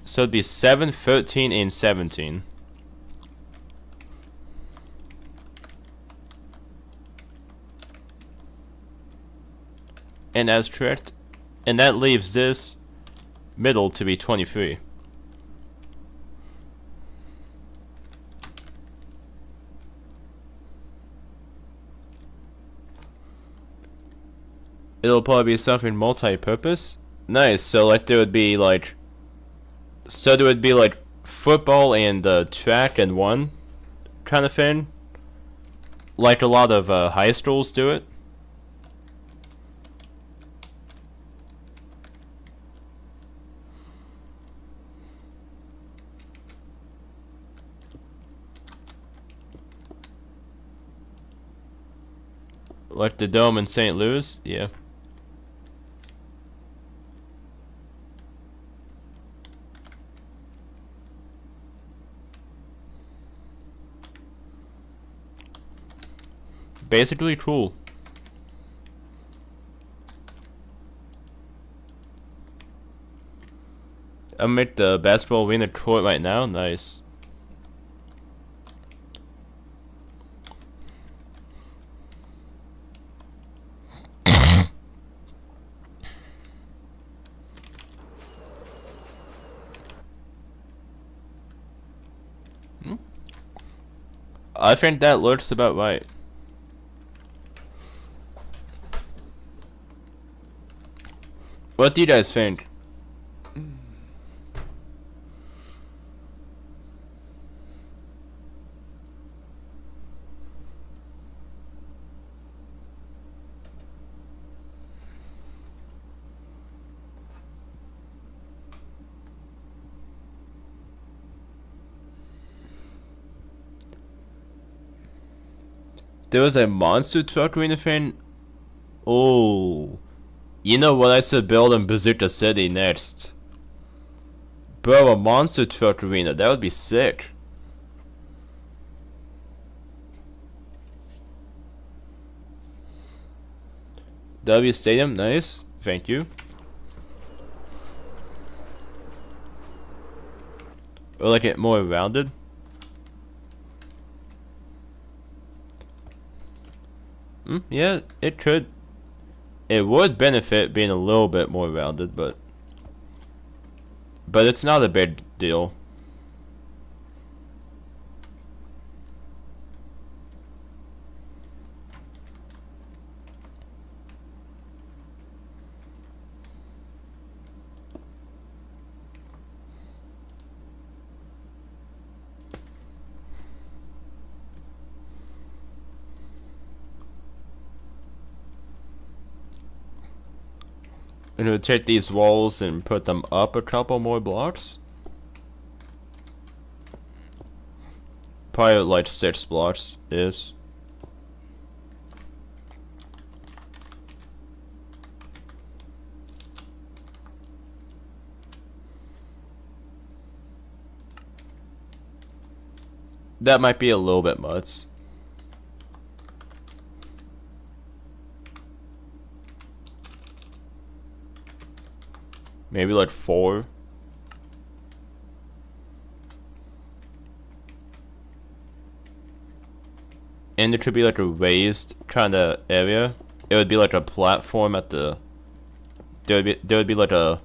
So it'd be 7, 13, and 17. And that's correct. And that leaves this middle to be 23. It'll probably be something multi-purpose. Nice. So like there would be like football and track in one kind of thing. Like a lot of high schools do it. Like the Dome in St. Louis, yeah. basically cool. I'm at the basketball arena court right now. Nice. I think that looks about right. What do you guys think? There was a monster truck arena thing. Oh, you know what I should build in Bazooka City next? Bro, a monster truck arena. That would be sick. W Stadium, nice. Thank you. Or like it more rounded. Yeah, it could. It would benefit being a little bit more rounded, but it's not a big deal. I'm gonna take these walls and put them up a couple more blocks. Probably like 6 blocks is. That might be a little bit much. Maybe like 4. And it could be like a raised kind of area. It would be like a platform at the. There would be like a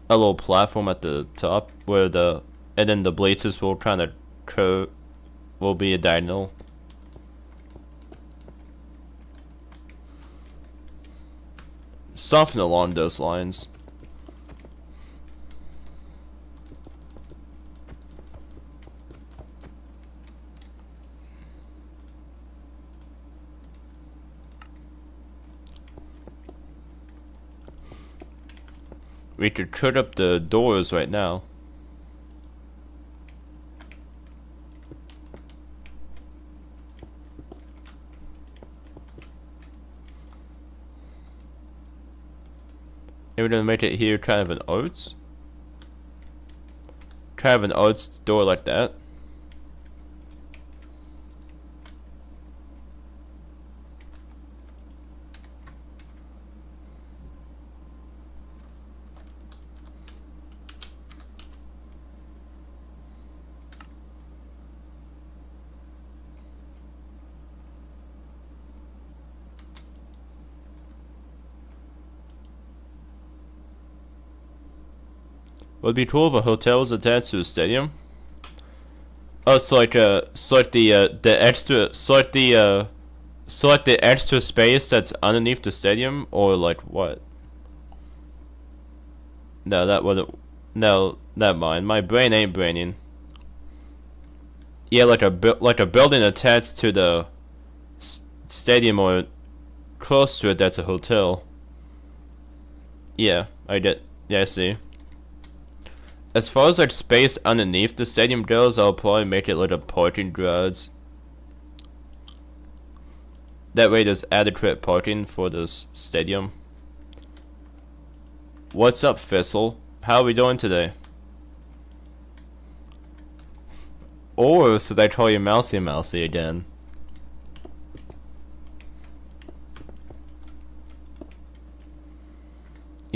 little platform at the top where and then the blazes will kind of curve. Will be a diagonal. Something along those lines. We could cut up the doors right now. And we're gonna make it here kind of an arch. Kind of an arched door like that. Would be cool if a hotel was attached to a stadium. Oh, so like the extra space that's underneath the stadium, or like what? No, that wouldn't. No, never mind. My brain ain't braining. Yeah, like a building attached to the stadium or close to it. That's a hotel. Yeah, I get. Yeah, I see. As far as like space underneath the stadium goes, I'll probably make it like a parking garage. That way there's adequate parking for this stadium. What's up, Thistle? How are we doing today? Or should I call you Mousy Mousy again?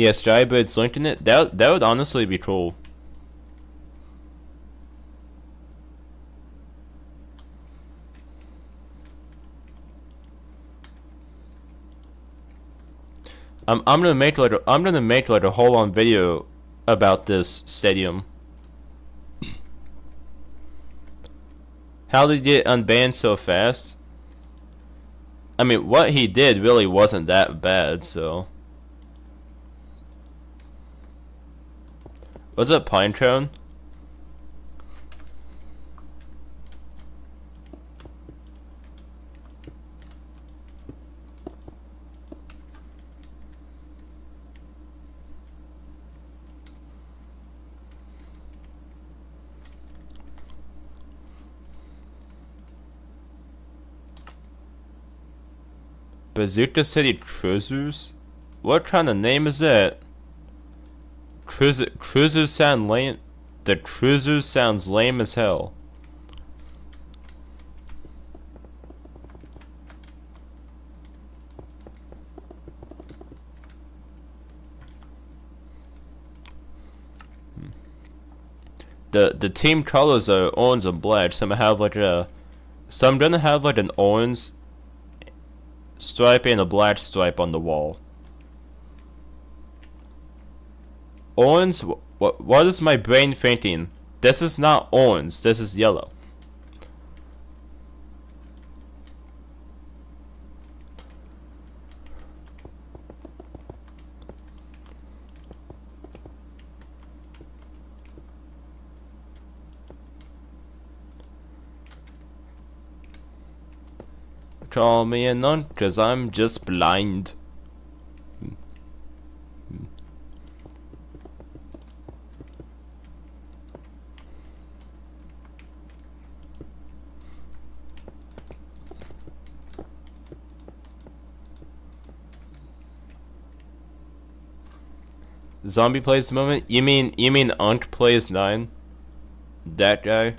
Yeah, Skybirds linked in it. That would honestly be cool. I'm gonna make like a whole on video about this stadium. How did he get unbanned so fast? I mean, what he did really wasn't that bad, so. Was it Pinecone? Bazooka City Cruisers? What kind of name is that? Cruisers sound lame. The Cruisers sounds lame as hell. The team colors are orange and black. Some have like a. Some gonna have like an orange stripe and a black stripe on the wall. Orange? What is my brain thinking? This is not orange, this is yellow. Call me a nun, cause I'm just blind. Zombie plays the moment? You mean Unk plays 9? That guy?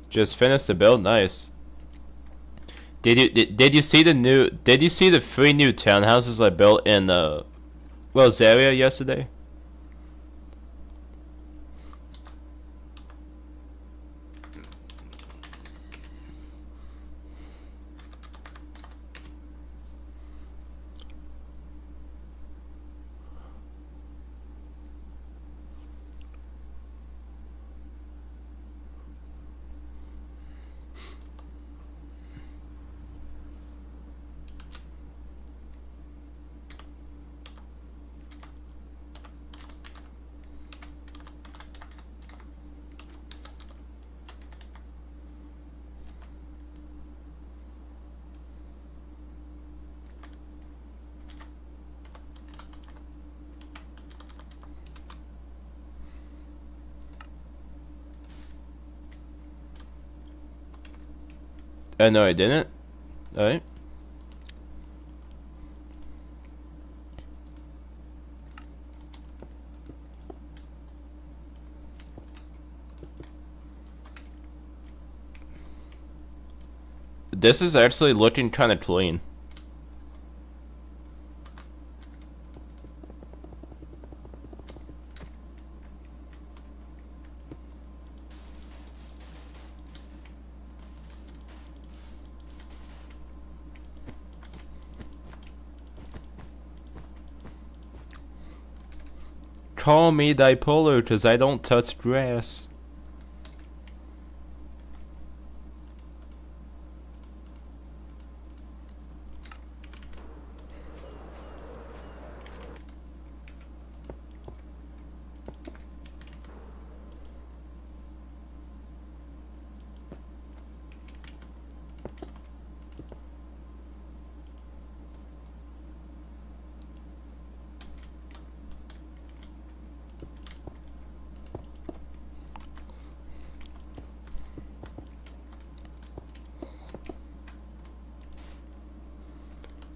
Just finished the build, nice. Did you see the 3 new townhouses I built in Zaria yesterday? No, I didn't. Alright. This is actually looking kind of clean. Call me dipolar because I don't touch grass.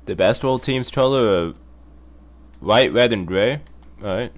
The basketball team's color are white, red, and gray. Alright.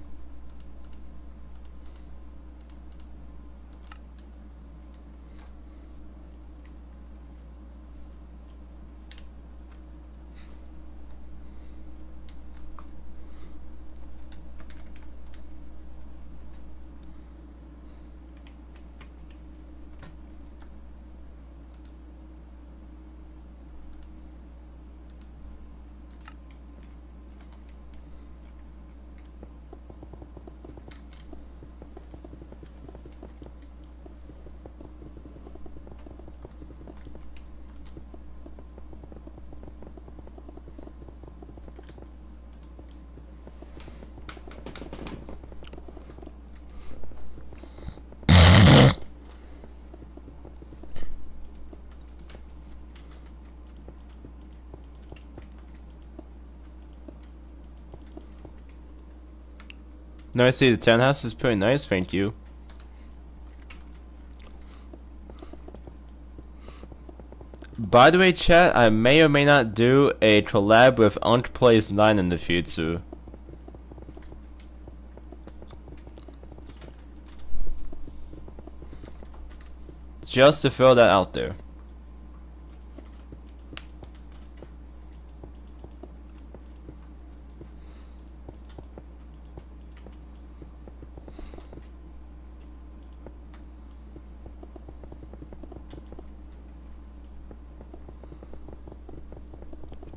No, I see the townhouse is pretty nice, thank you. By the way, chat, I may or may not do a collab with Unc Plays 9 in the future. Just to throw that out there.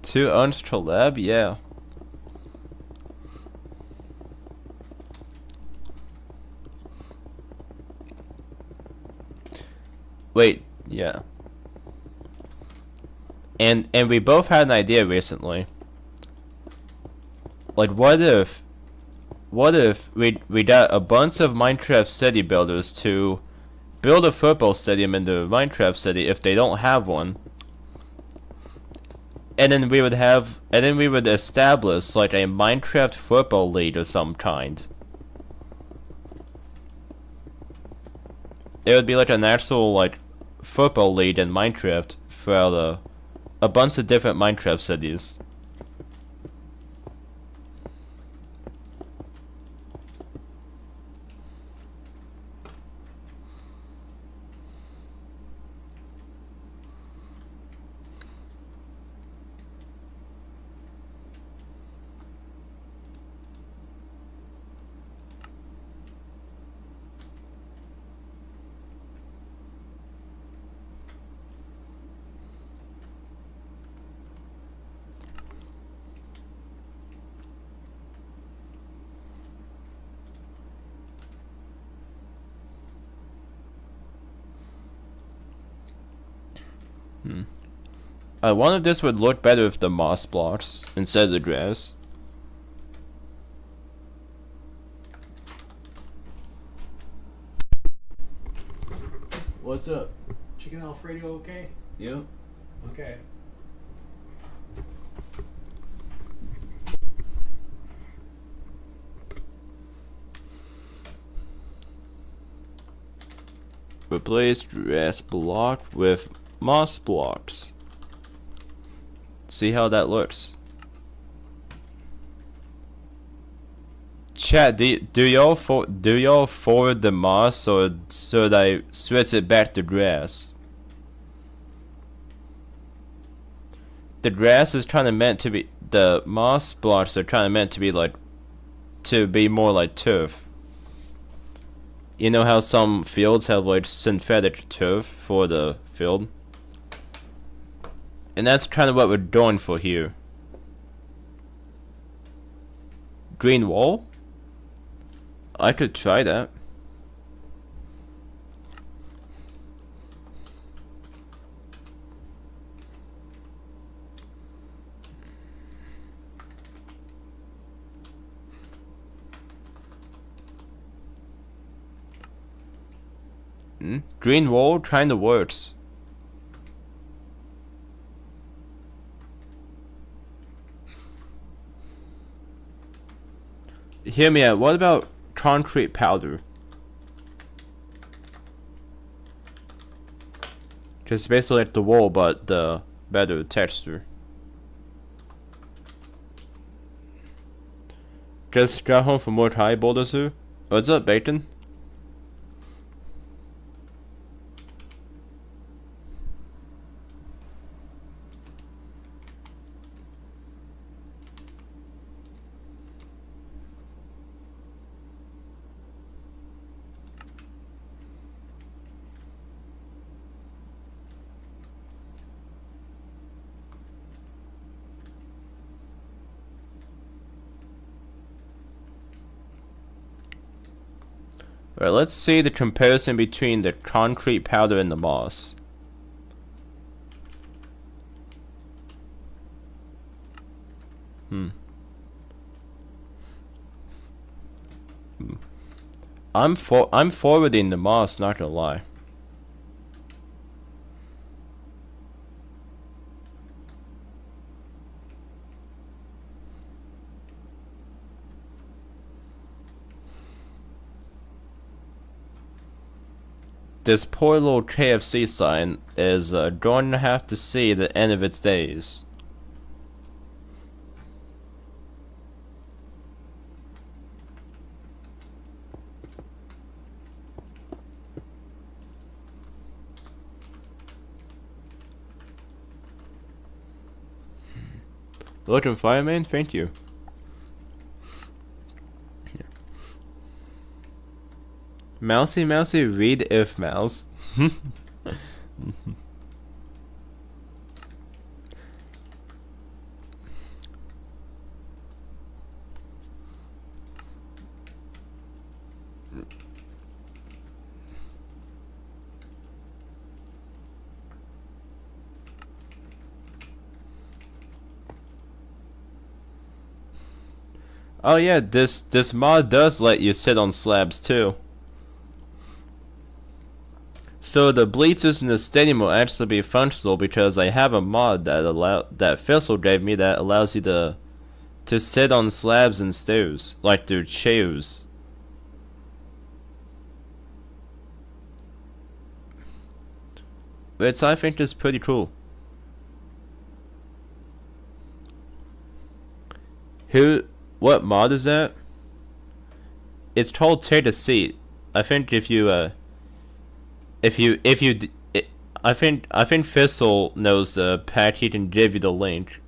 Two Uncs collab? Yeah. Wait, yeah. And we both had an idea recently. Like, what if we got a bunch of Minecraft city builders to build a football stadium in the Minecraft city if they don't have one, and then we would establish like a Minecraft football league of some kind. It would be like an actual like football league in Minecraft throughout a bunch of different Minecraft cities. I wonder if this would look better with the moss blocks instead of the grass. What's up? Chicken Alfredo okay? Yep. Okay. Replace grass block with moss blocks. See how that looks. Chat, do y'all forward the moss, or should I switch it back to grass? The grass is kind of meant to be. The moss blocks are kind of meant to be like, to be more like turf. You know how some fields have like synthetic turf for the field? And that's kind of what we're doing for here. Green wall? I could try that. Green wall kind of works. Hear me out. What about concrete powder? Just basically like the wall, but the better texture. Just got home from work. Hi, BazookaDozer. What's up, Bacon? Alright, let's see the comparison between the concrete powder and the moss. I'm forwarding the moss, not gonna lie. this poor little KFC sign is going to have to see the end of its days. Welcome, fireman. Thank you. Mousy, mousy, read if mouse. Oh yeah, this mod does let you sit on slabs too. So the bleachers in the stadium will actually be functional because I have a mod that Fizzle gave me that allows you to sit on slabs and stairs, like they're chairs. Which I think is pretty cool. What mod is that? It's called Take a Seat. I think I think Fizzle knows the pack. He can give you the link.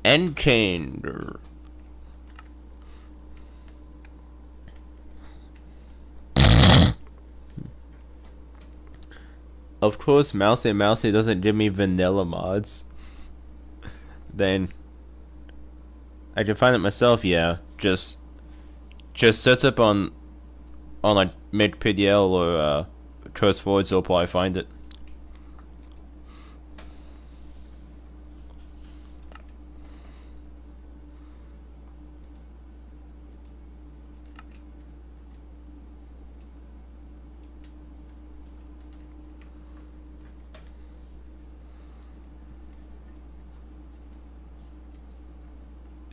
Endchanger. Of course, Mousy doesn't give me vanilla mods. Then I can find it myself. Yeah, just search up on like MakePDL or CurseForge. You'll probably find it.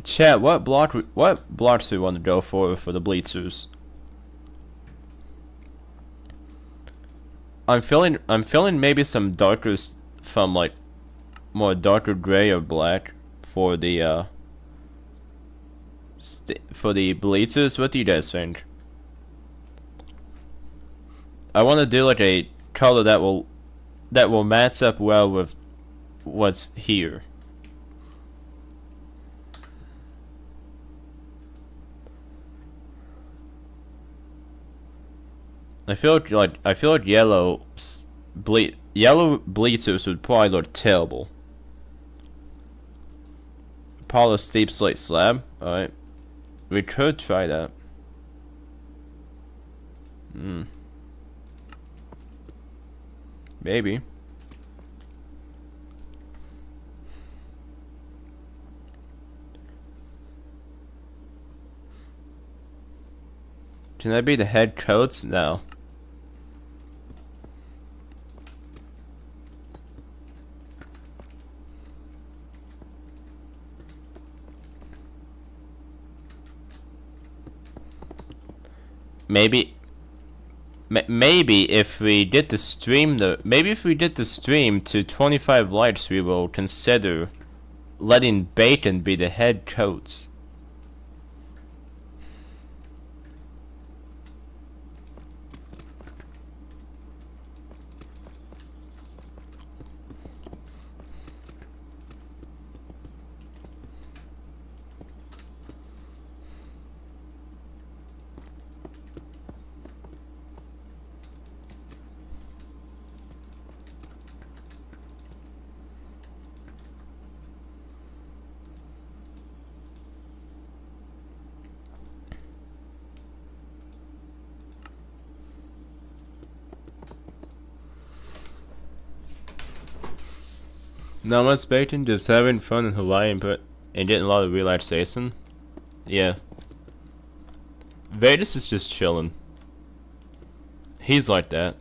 Chat, what blocks do we want to go for the bleachers? I'm feeling maybe some darker from like more darker gray or black for the bleachers. What do you guys think? I want to do like a color that will match up well with what's here. I feel like yellow bleachers would probably look terrible. Polished steep slate slab. Alright. We could try that. Maybe. Can that be the head coats? No. Maybe if we get the stream to 25 likes, we will consider letting bacon be the head coats. Not much bacon, just having fun in Hawaii and getting a lot of relaxation. Yeah. Vegas is just chilling. He's like that.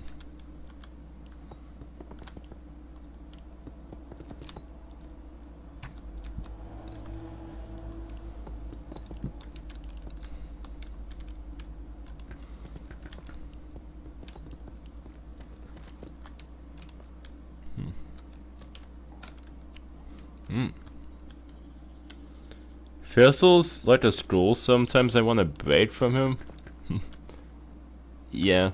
Fizzle's like a school. Sometimes I want to break from him. Yeah.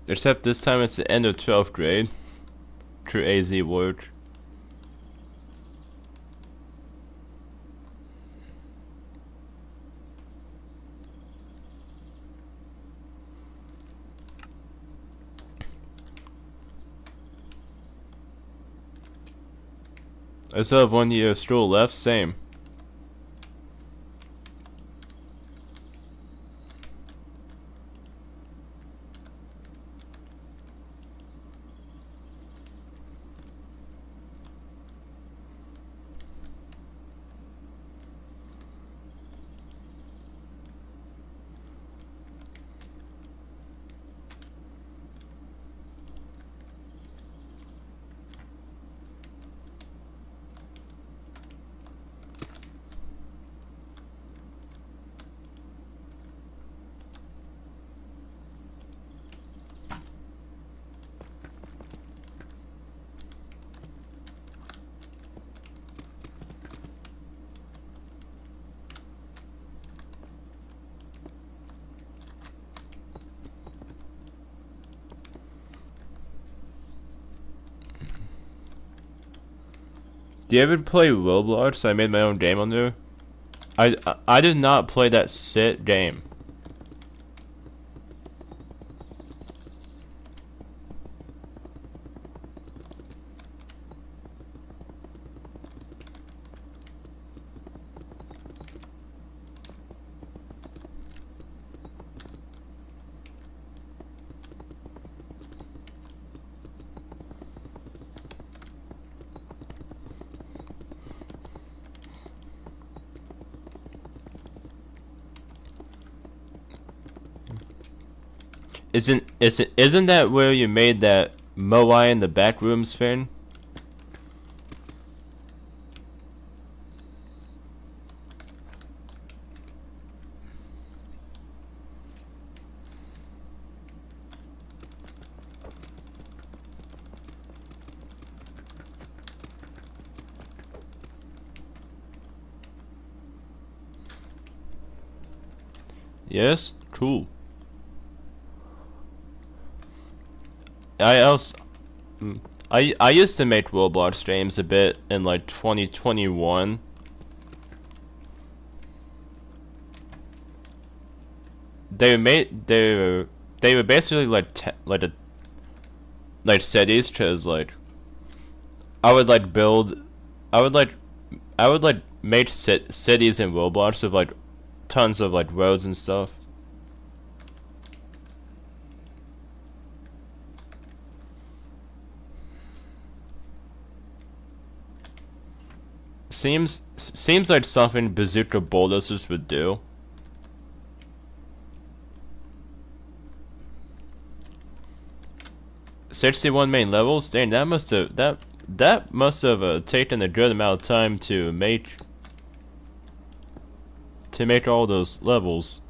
Except this time it's the end of 12th grade. Through AZ work. I still have 1 year of school left, same. Do you ever play Roblox? I made my own game on there. I did not play that shit game. Isn't that where you made that Moai in the back rooms thing? Yes? Cool. I used to make Roblox streams a bit in like 2021. They were basically like cities, cause like I would like build I would like make cities in Roblox with like tons of like roads and stuff. Seems like something BazookaDozer would do. "61 main levels? Dang, that must have taken a good amount of time to make all those levels."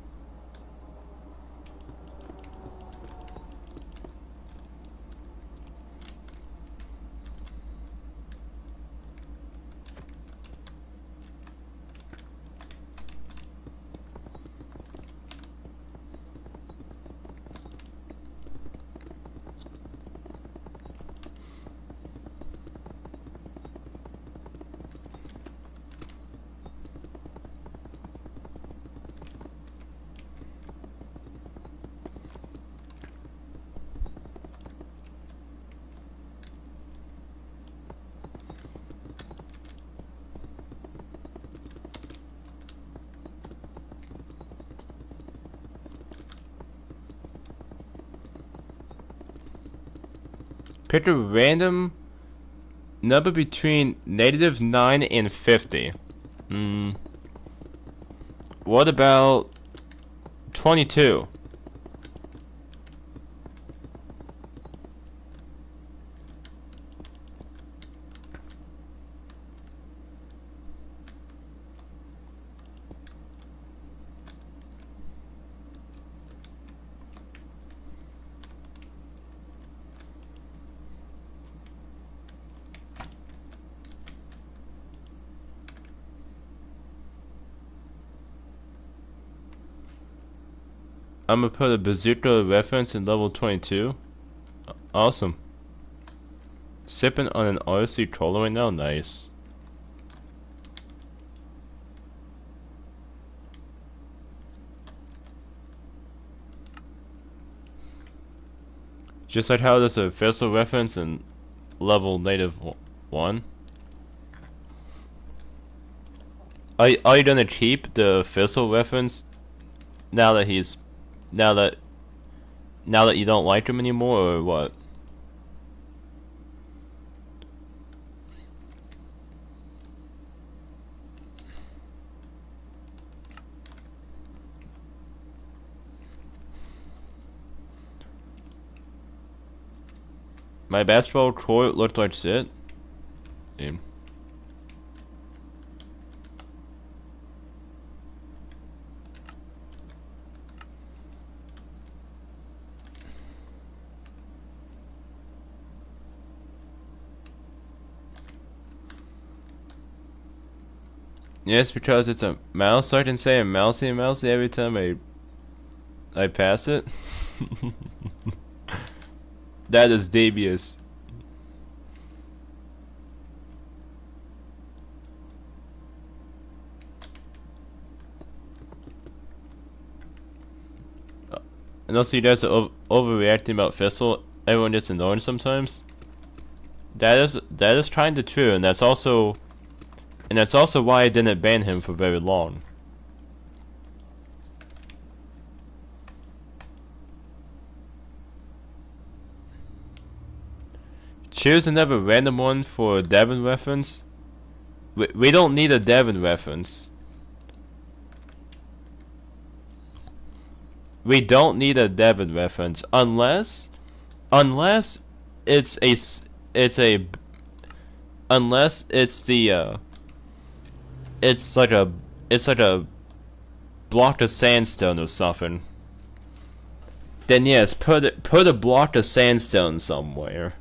Pick a random number between -9 and 50. What about 22? I'm gonna put a bazooka reference in level 22. Awesome. Sipping on an RC cola right now, nice. Just like how there's a vessel reference in level -1. Are you gonna keep the vessel reference now that now that you don't like him anymore, or what? My basketball court looked like shit. Damn. Yes, because it's a mouse, so I can say a mousy every time I pass it. That is devious. And also, you guys are overreacting about Fissel. Everyone gets annoyed sometimes. That is kind of true, and that's also why I didn't ban him for very long. Choose another random one for a Devon reference. We don't need a Devon reference. We don't need a Devon reference unless it's like a block of sandstone or something. Then yes, put a block of sandstone somewhere.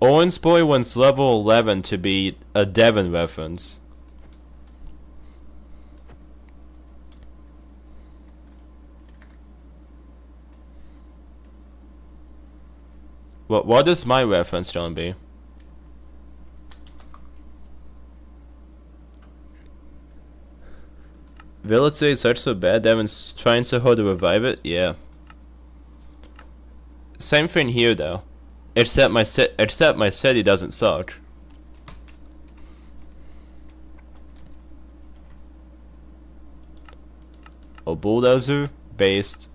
Orange Boy wants level 11 to be a Devon reference. What is my reference gonna be? Village City such so bad, Devon's trying so hard to revive it? Yeah. Same thing here though. Except my city doesn't suck. A bulldozer based.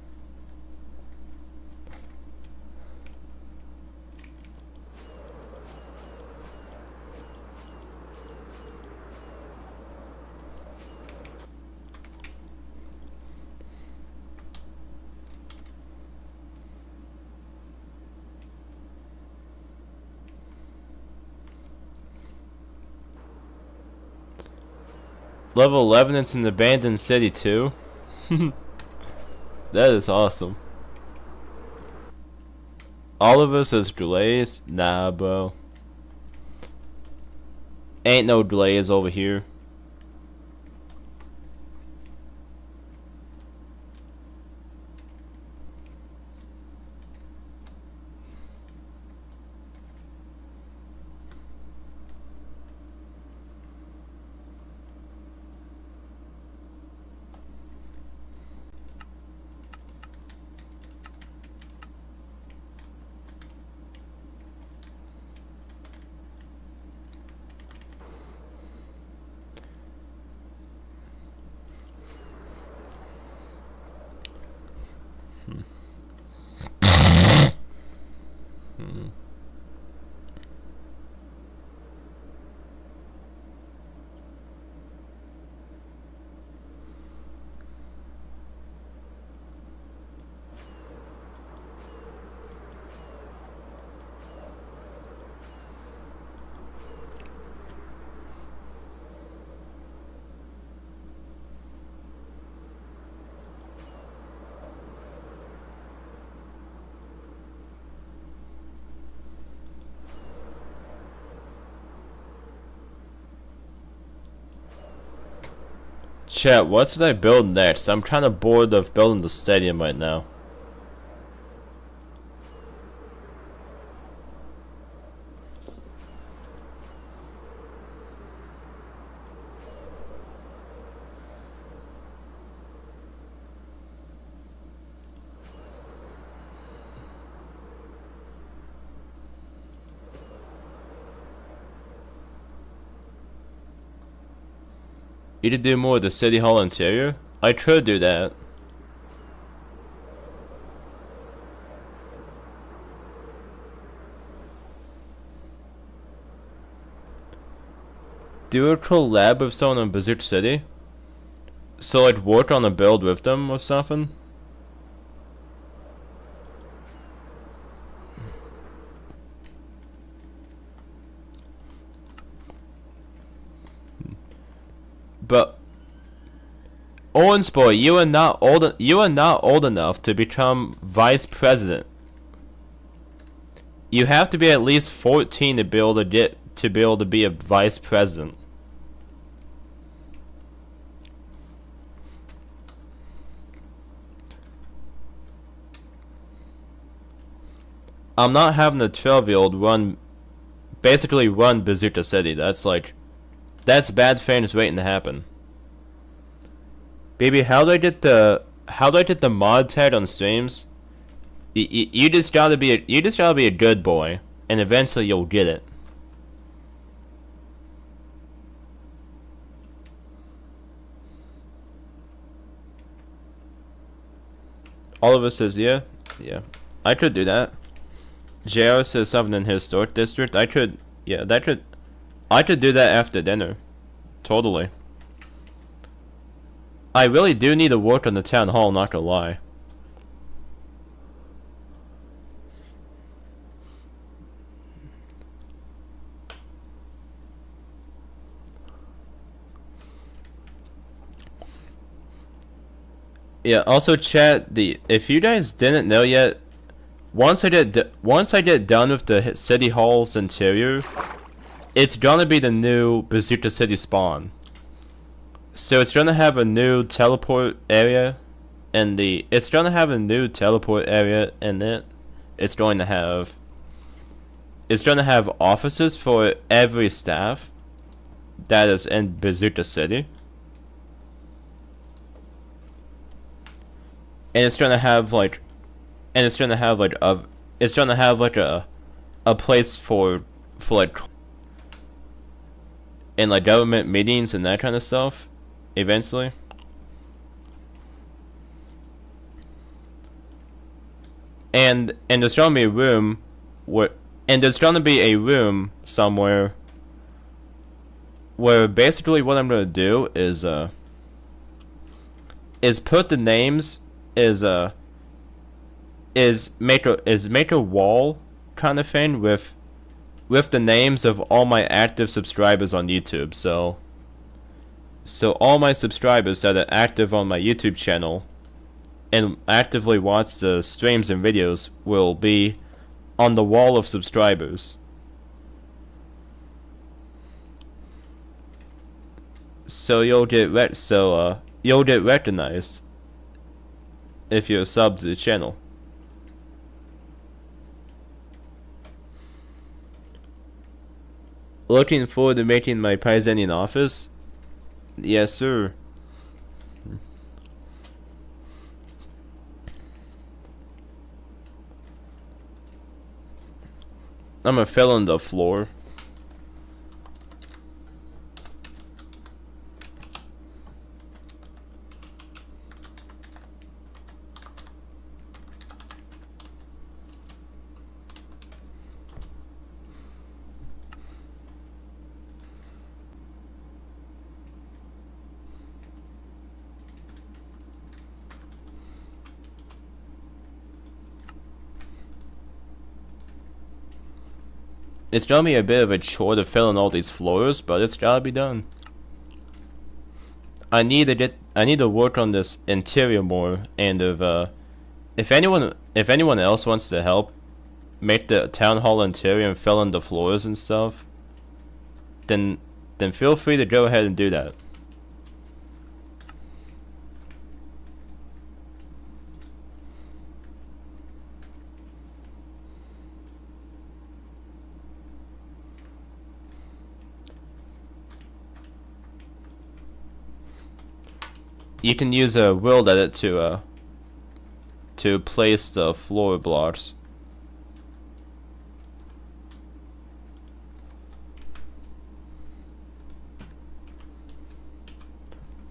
Level 11, it's an abandoned city too. That is awesome. All of us as glaze? Nah, bro. Ain't no glaze over here. Chat, what should I build next? I'm kind of bored of building the stadium right now. You to do more of the city hall interior? I could do that. Do a collab with someone in Bazooka City? So like work on a build with them or something? But Orange Boy, you are not old enough to become vice president. You have to be at least 14 to be able to be a vice president. I'm not having a 12-year-old basically run Bazooka City. That's bad things waiting to happen. Baby, how do I get the mod tag on streams? You just gotta be a good boy, and eventually you'll get it. Oliver says yeah. I could do that. JR says something in historic district. I could do that after dinner. Totally. I really do need to work on the town hall, not gonna lie. Yeah, also chat, if you guys didn't know yet, once I get done with the city hall's interior, it's gonna be the new Bazooka City spawn. So it's gonna have a new teleport area, and it's gonna have a new teleport area in it. It's gonna have offices for every staff that is in Bazooka City. And it's gonna have a place for like in like government meetings and that kind of stuff eventually. And there's gonna be a room somewhere where basically what I'm gonna do is put the names make a wall kind of thing with the names of all my active subscribers on YouTube. So all my subscribers that are active on my YouTube channel and actively watch the streams and videos will be on the wall of subscribers. So you'll get recognized if you're a sub to the channel. Looking forward to making my Paisanian office? Yes, sir. I'm gonna fill in the floor. It's gonna be a bit of a chore to fill in all these floors, but it's gotta be done. I need to work on this interior more, and if anyone else wants to help make the town hall interior and fill in the floors and stuff, then feel free to go ahead and do that. You can use a world edit to place the floor blocks.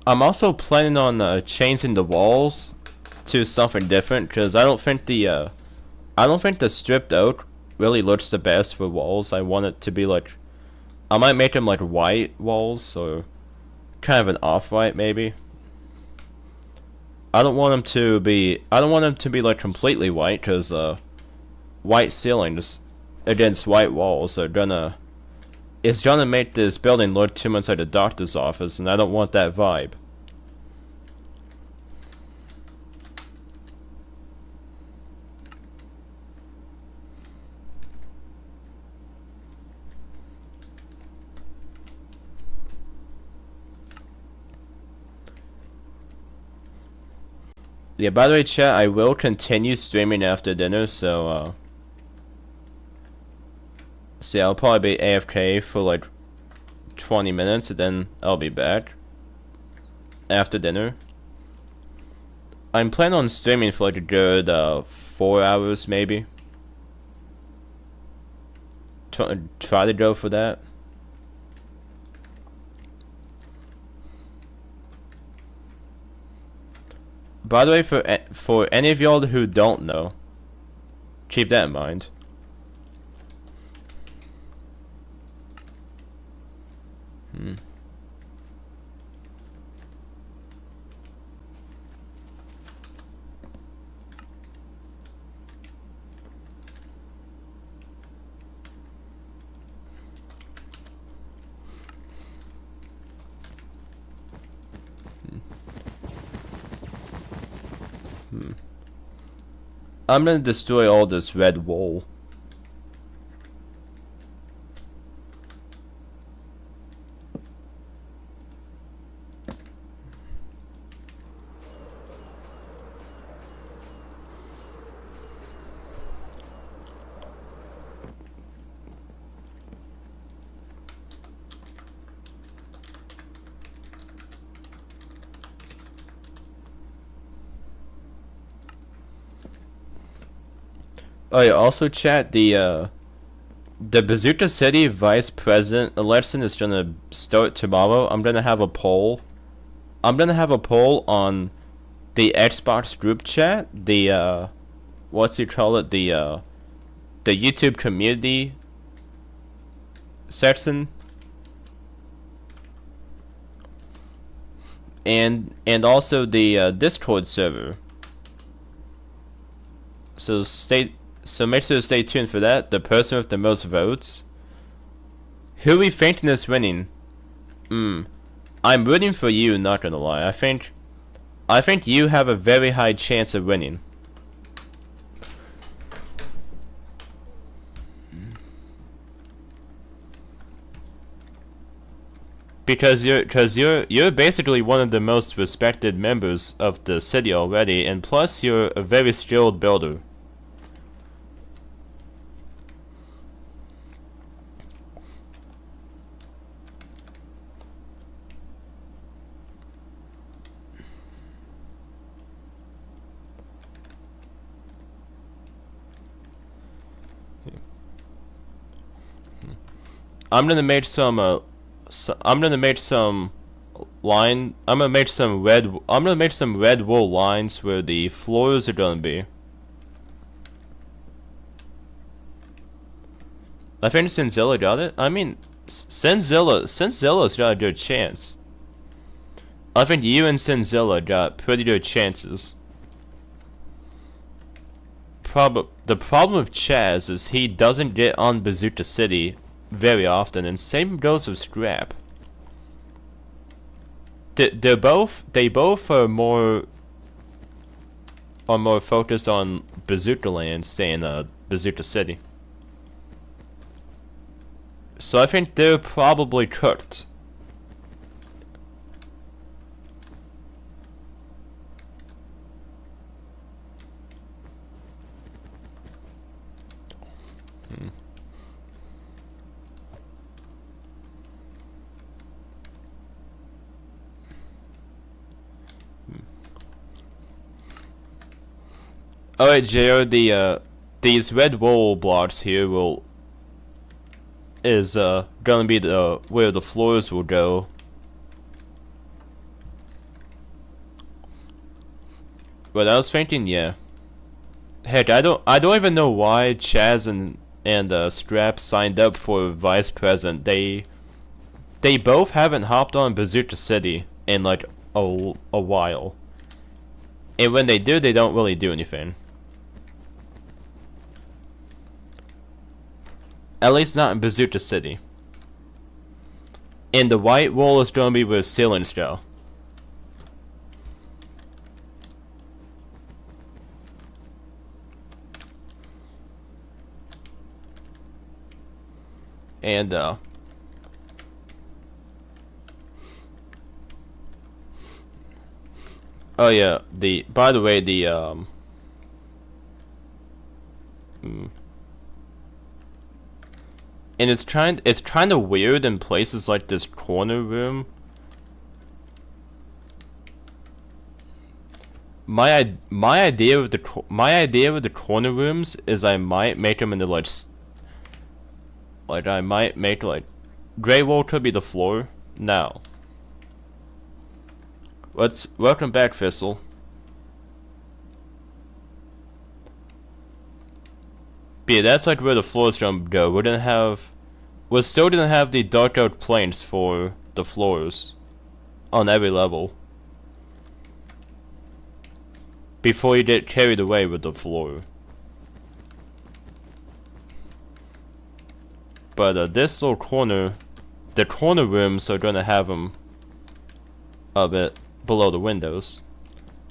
I'm also planning on changing the walls to something different, because I don't think the stripped oak really looks the best for walls. I want it to be like, I might make them like white walls, or kind of an off-white maybe. I don't want them to be like completely white, because white ceilings against white walls are it's gonna make this building look too much like a doctor's office, and I don't want that vibe. Yeah, by the way, chat, I will continue streaming after dinner, so yeah, I'll probably be AFK for like 20 minutes, and then I'll be back after dinner. I'm planning on streaming for like a good 4 hours, maybe. Try to go for that. By the way, for any of y'all who don't know, keep that in mind. I'm gonna destroy all this red wool. Oh yeah, also chat, the Bazooka City Vice President election is gonna start tomorrow. I'm gonna have a poll. I'm gonna have a poll on the Xbox group chat, the what's you call it, the YouTube community section, and also the Discord server. So make sure to stay tuned for that. The person with the most votes. Who we thinking is winning? I'm rooting for you, not gonna lie. I think you have a very high chance of winning. Because you're basically one of the most respected members of the city already, and plus you're a very skilled builder. I'm gonna make some red wool lines where the floors are gonna be. I think Sinzilla got it. I mean, Sinzilla's got a good chance. I think you and Sinzilla got pretty good chances. problem with Chaz is he doesn't get on Bazooka City very often, and same goes with Scrap. They both are more focused on Bazooka Land, staying Bazooka City. So I think they're probably cooked. Alright, JR, these red wool blocks here is gonna be where the floors will go. But I was thinking, yeah. Heck, I don't even know why Chaz and Scrap signed up for vice president. They both haven't hopped on Bazooka City in like a while. And when they do, they don't really do anything. At least not in Bazooka City. And the white wool is gonna be with ceilings go. And oh yeah, by the way, and it's kind of weird in places like this corner room. My idea with the corner rooms is I might make them into like I might make like gray wool could be the floor. Now, welcome back, Thistle. But yeah, that's like where the floors gonna go. We're still gonna have the dark out planks for the floors on every level before you get carried away with the floor. But this little corner, the corner rooms are gonna have them a bit below the windows.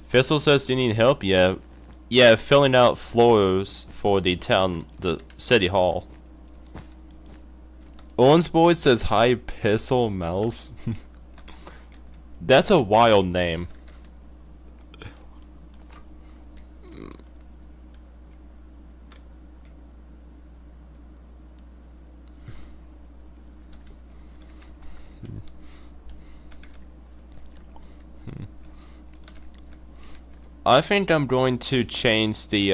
Thistle says, "Do you need help?" Yeah, filling out floors for the city hall. Owens Boy says, "Hi, Pissel Mouse." That's a wild name. I think I'm going to change the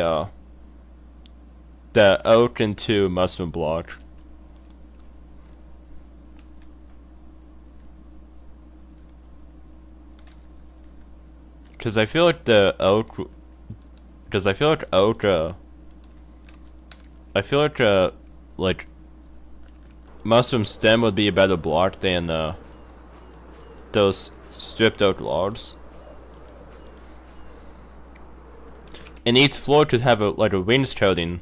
oak into mushroom block. Cause I feel like like mushroom stem would be a better block than those stripped oak logs. And each floor could have a wainscoting.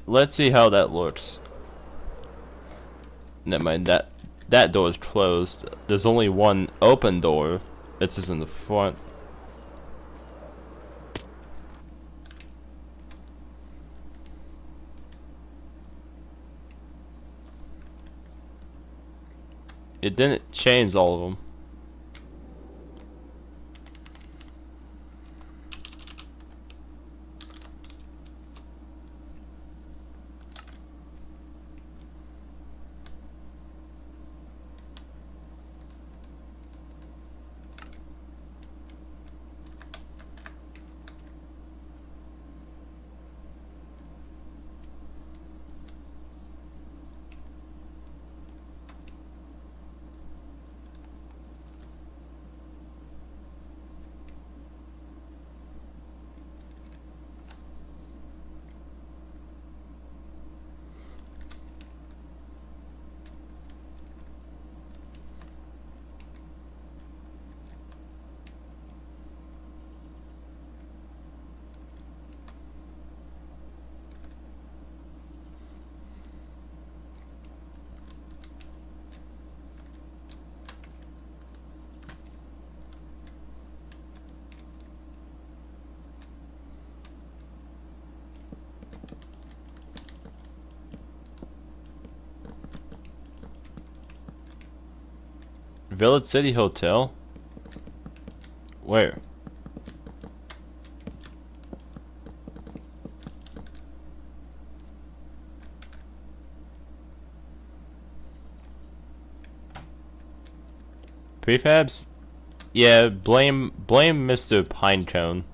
Let's see how that looks. Never mind, that door is closed. There's only one open door. It's just in the front. It didn't change all of them. Village City Hotel? Where? Prefabs? Yeah, blame Mr. Pinecone.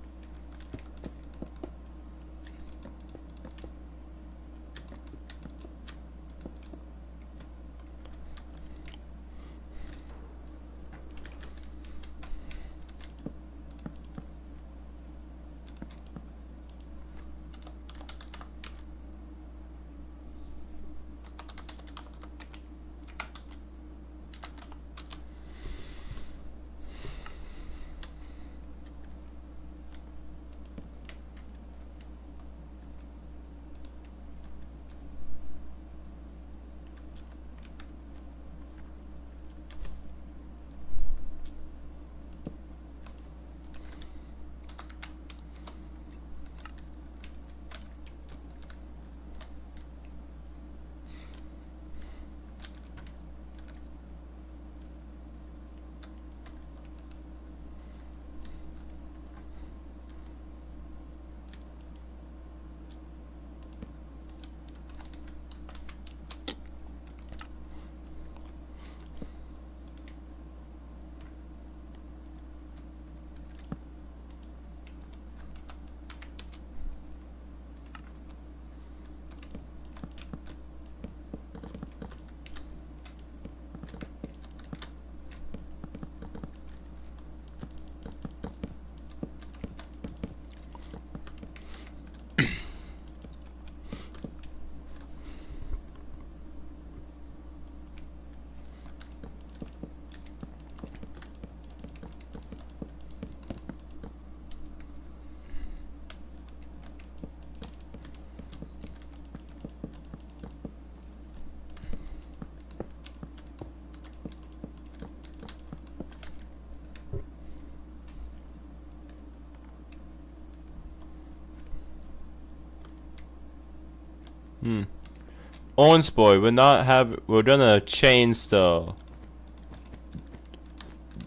Orange boy, we're gonna change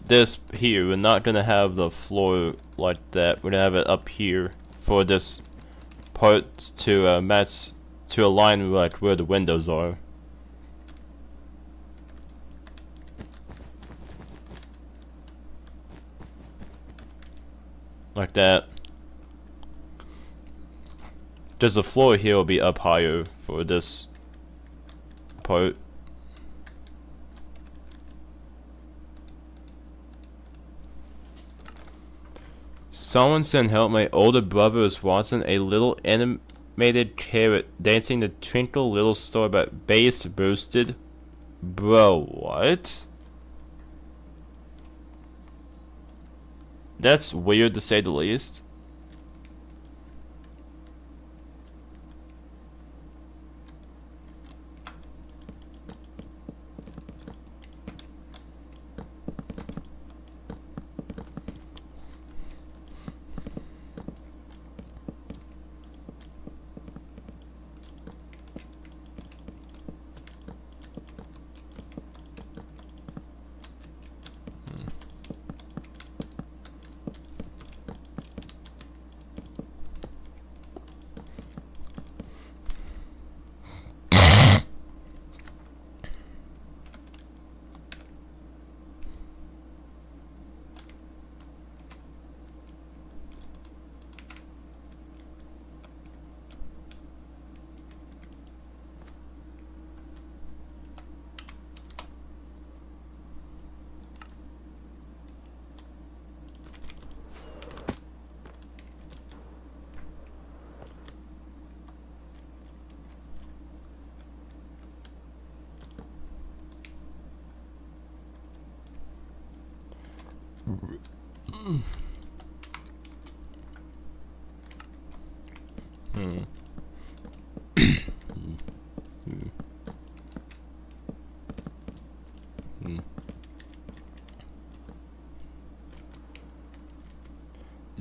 this here. We're not gonna have the floor like that. We're gonna have it up here for this part to match, to align with like where the windows are. Like that. Just the floor here will be up higher for this part. Someone send help. My older brother is watching a little animated carrot dancing the Twinkle Little Star but bass boosted. Bro, what? That's weird to say the least.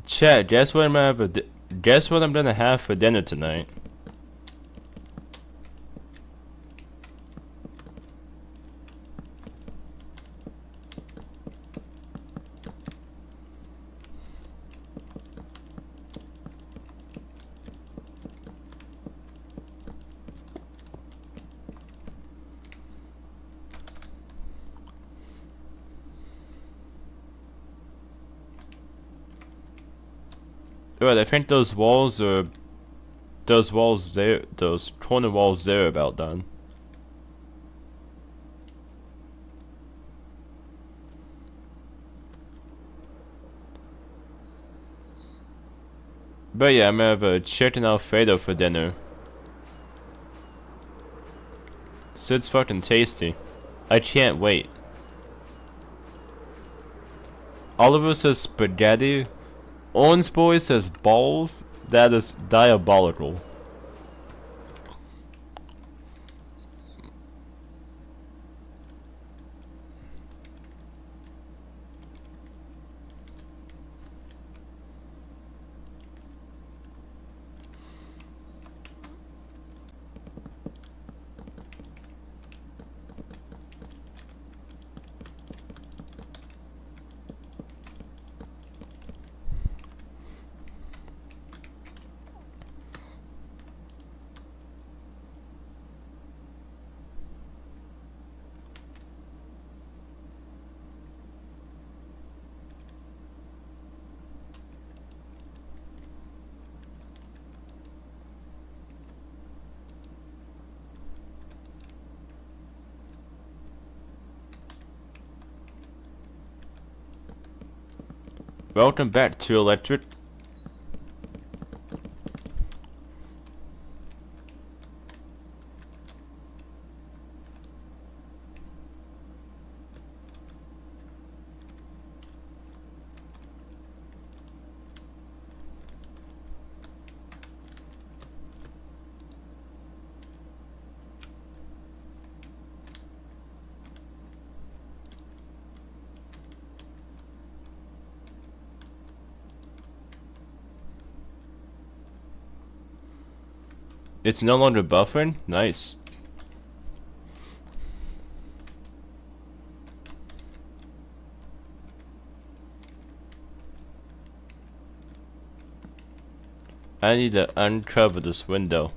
Chat, guess what I'm gonna have for dinner tonight? Right, I think those walls are... Those walls there... Those corner walls there are about done. But yeah, I'm gonna have a chicken Alfredo for dinner. So it's fucking tasty. I can't wait. Oliver says spaghetti. Orange Boy says balls. That is diabolical. Welcome back to Electric. It's no longer buffering? Nice. I need to uncover this window.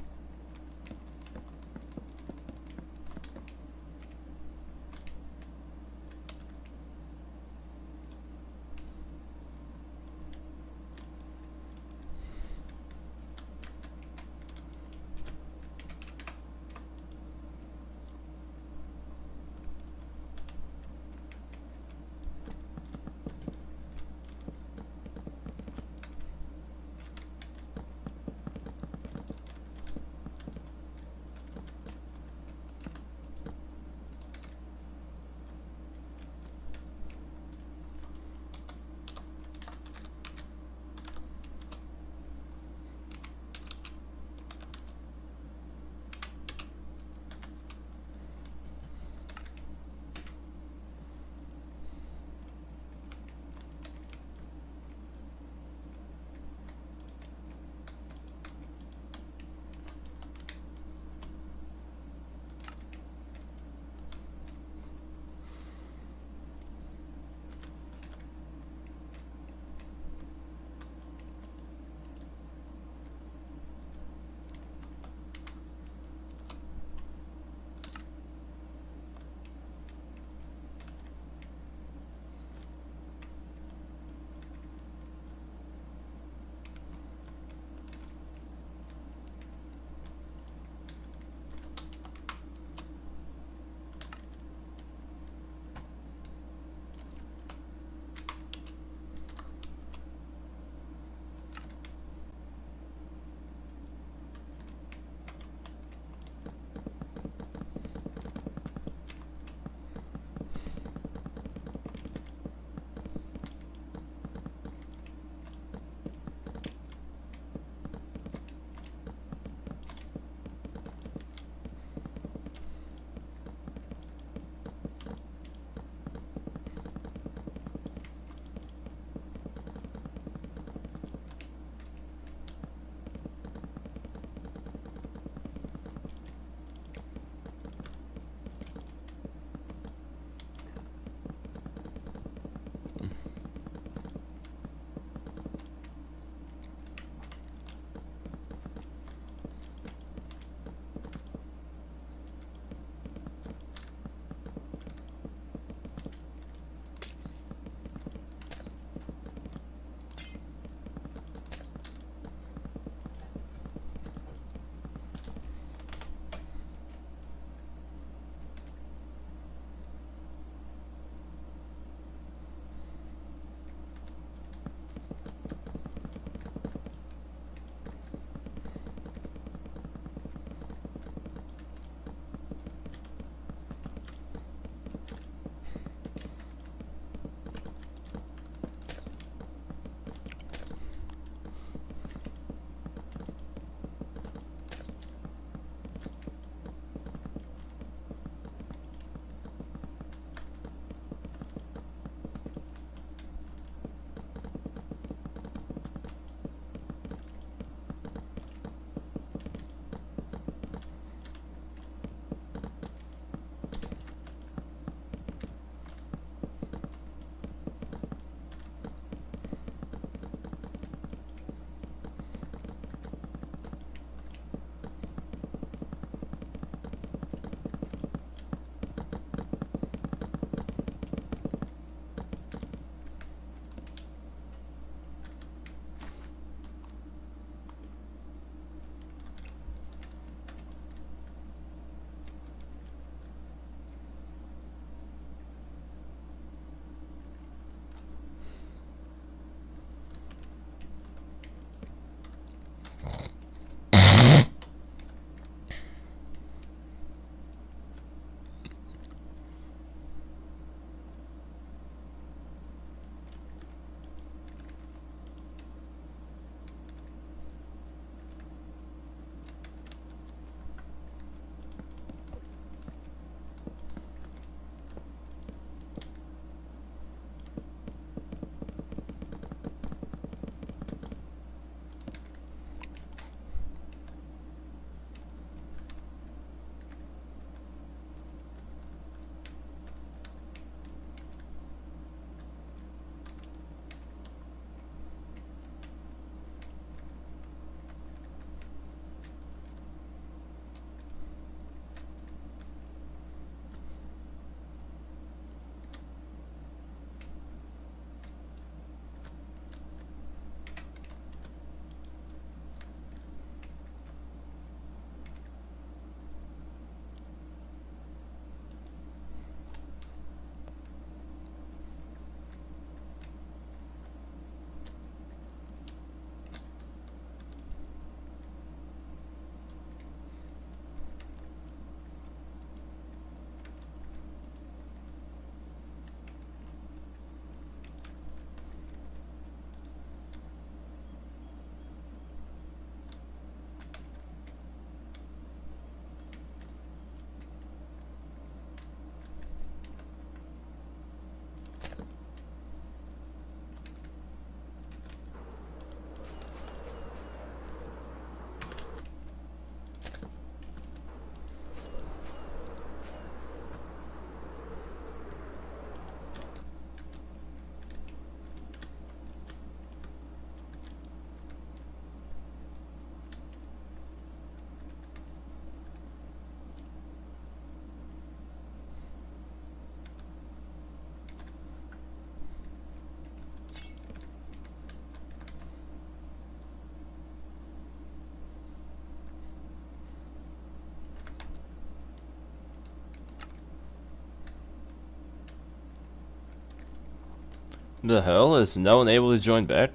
The hell? Is no one able to join back?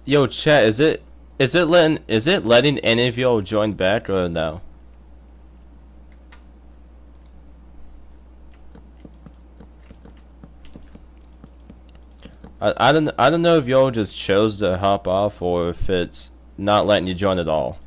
Yo, chat, is it letting any of y'all join back or no? I don't know if y'all just chose to hop off or if it's not letting you join at all.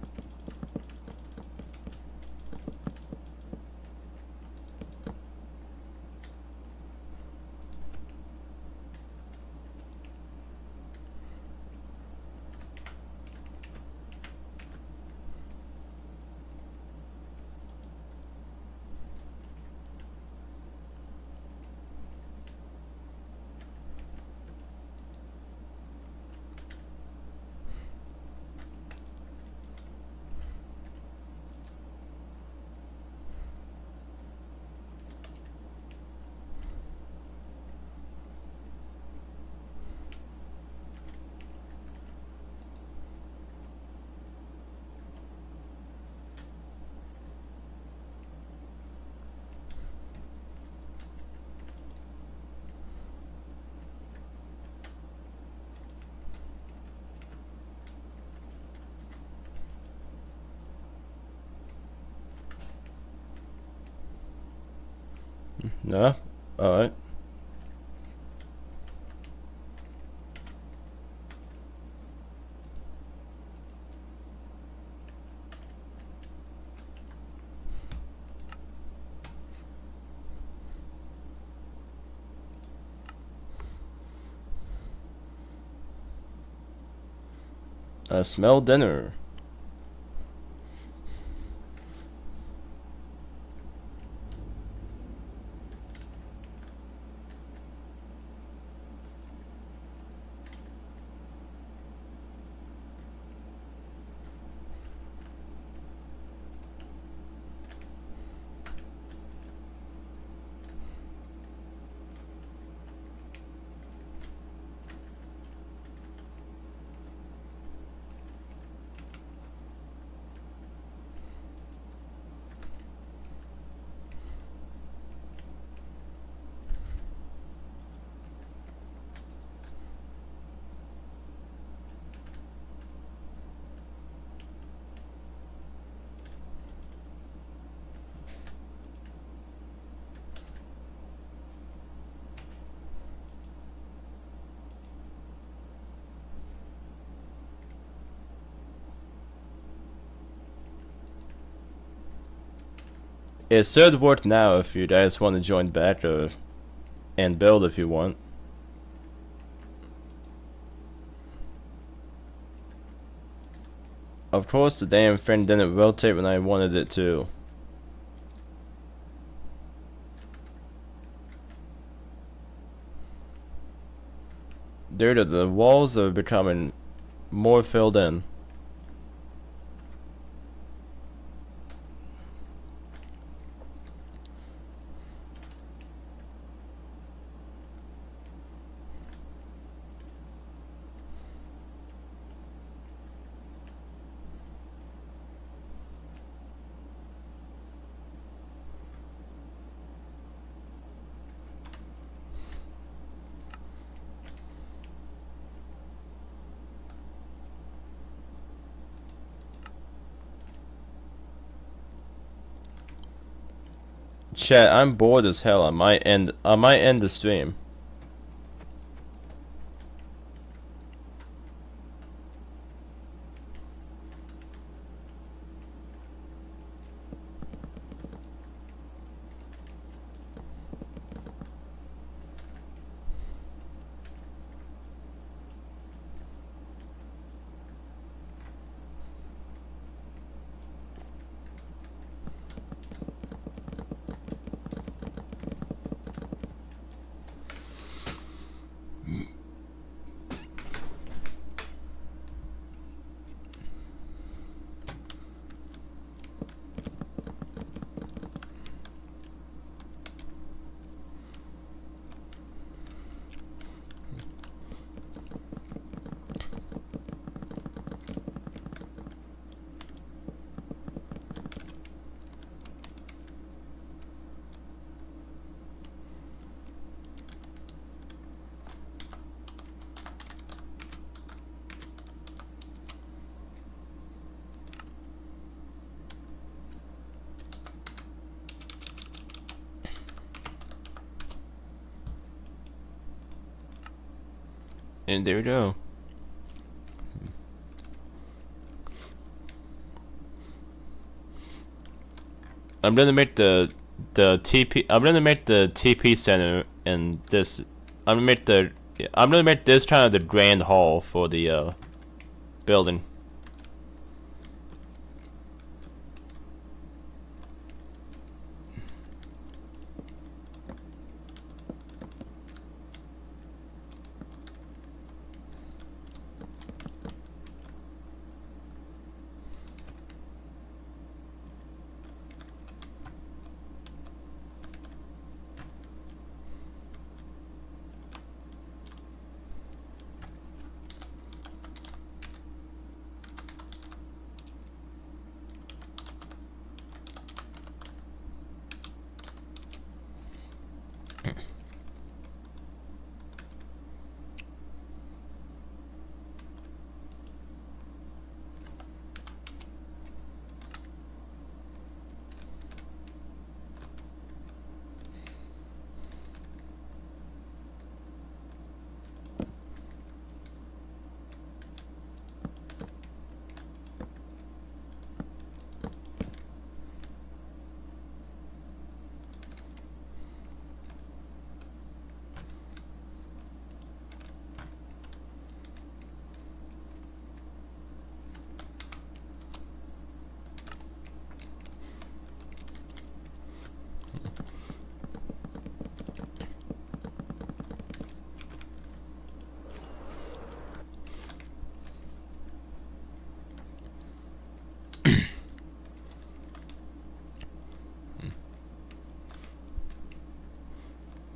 No? Alright. I smell dinner. It should work now if you guys want to join back and build if you want. Of course, the damn thing didn't rotate when I wanted it to. Dude, the walls are becoming more filled in. Chat, I'm bored as hell. I might end the stream. And there we go. I'm gonna make the TP. I'm gonna make the TP center and this. I'm gonna make this kind of the grand hall for the building.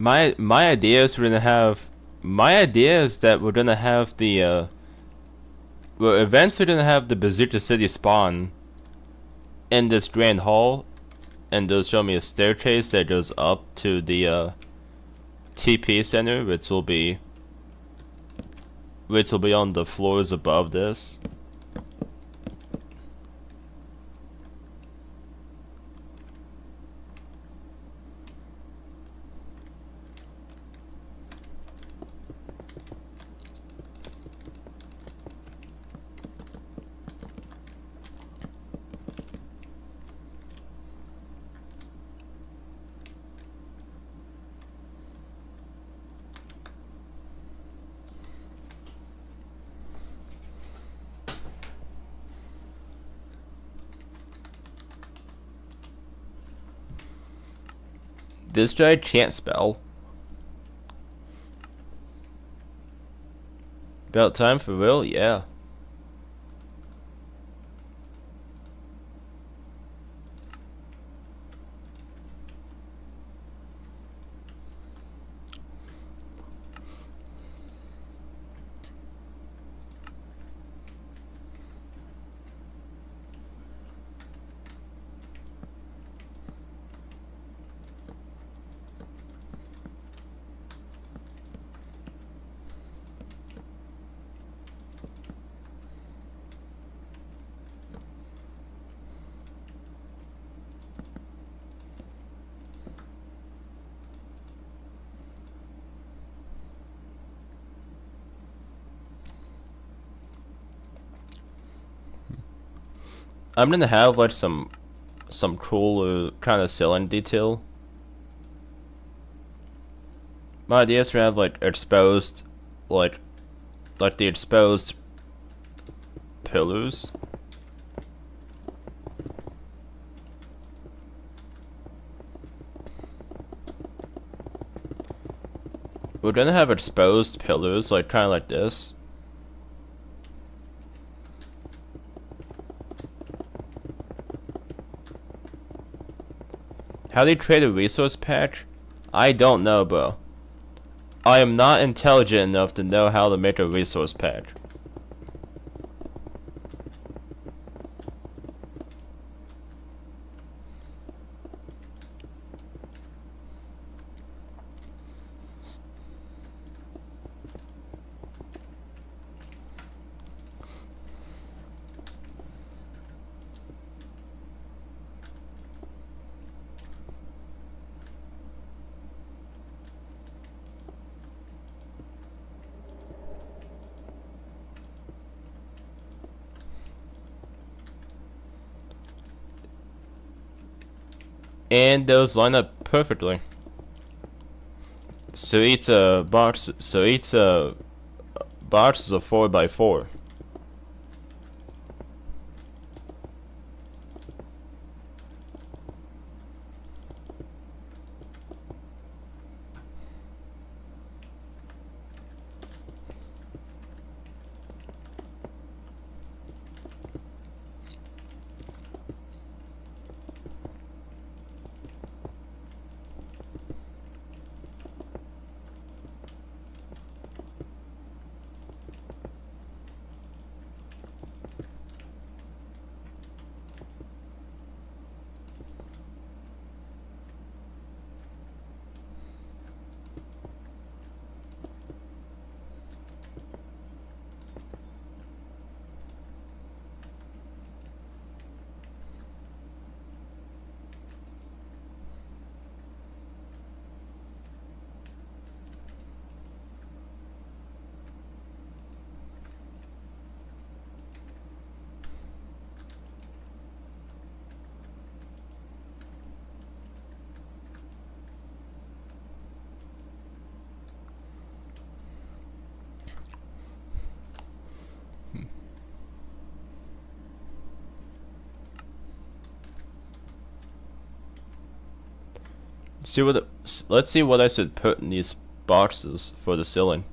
my idea is that we're gonna have the we're eventually gonna have the Bazooka City spawn in this grand hall, and they'll show me a staircase that goes up to the TP center, which will be on the floors above this. This guy can't spell. About time for real? Yeah. I'm gonna have like some cool kind of ceiling detail. My idea is to have like exposed, like the exposed pillars. We're gonna have exposed pillars, like kind of like this. How do you create a resource patch? I don't know, bro. I am not intelligent enough to know how to make a resource patch. And those line up perfectly. So each box is a 4x4. Let's see what I should put in these boxes for the ceiling.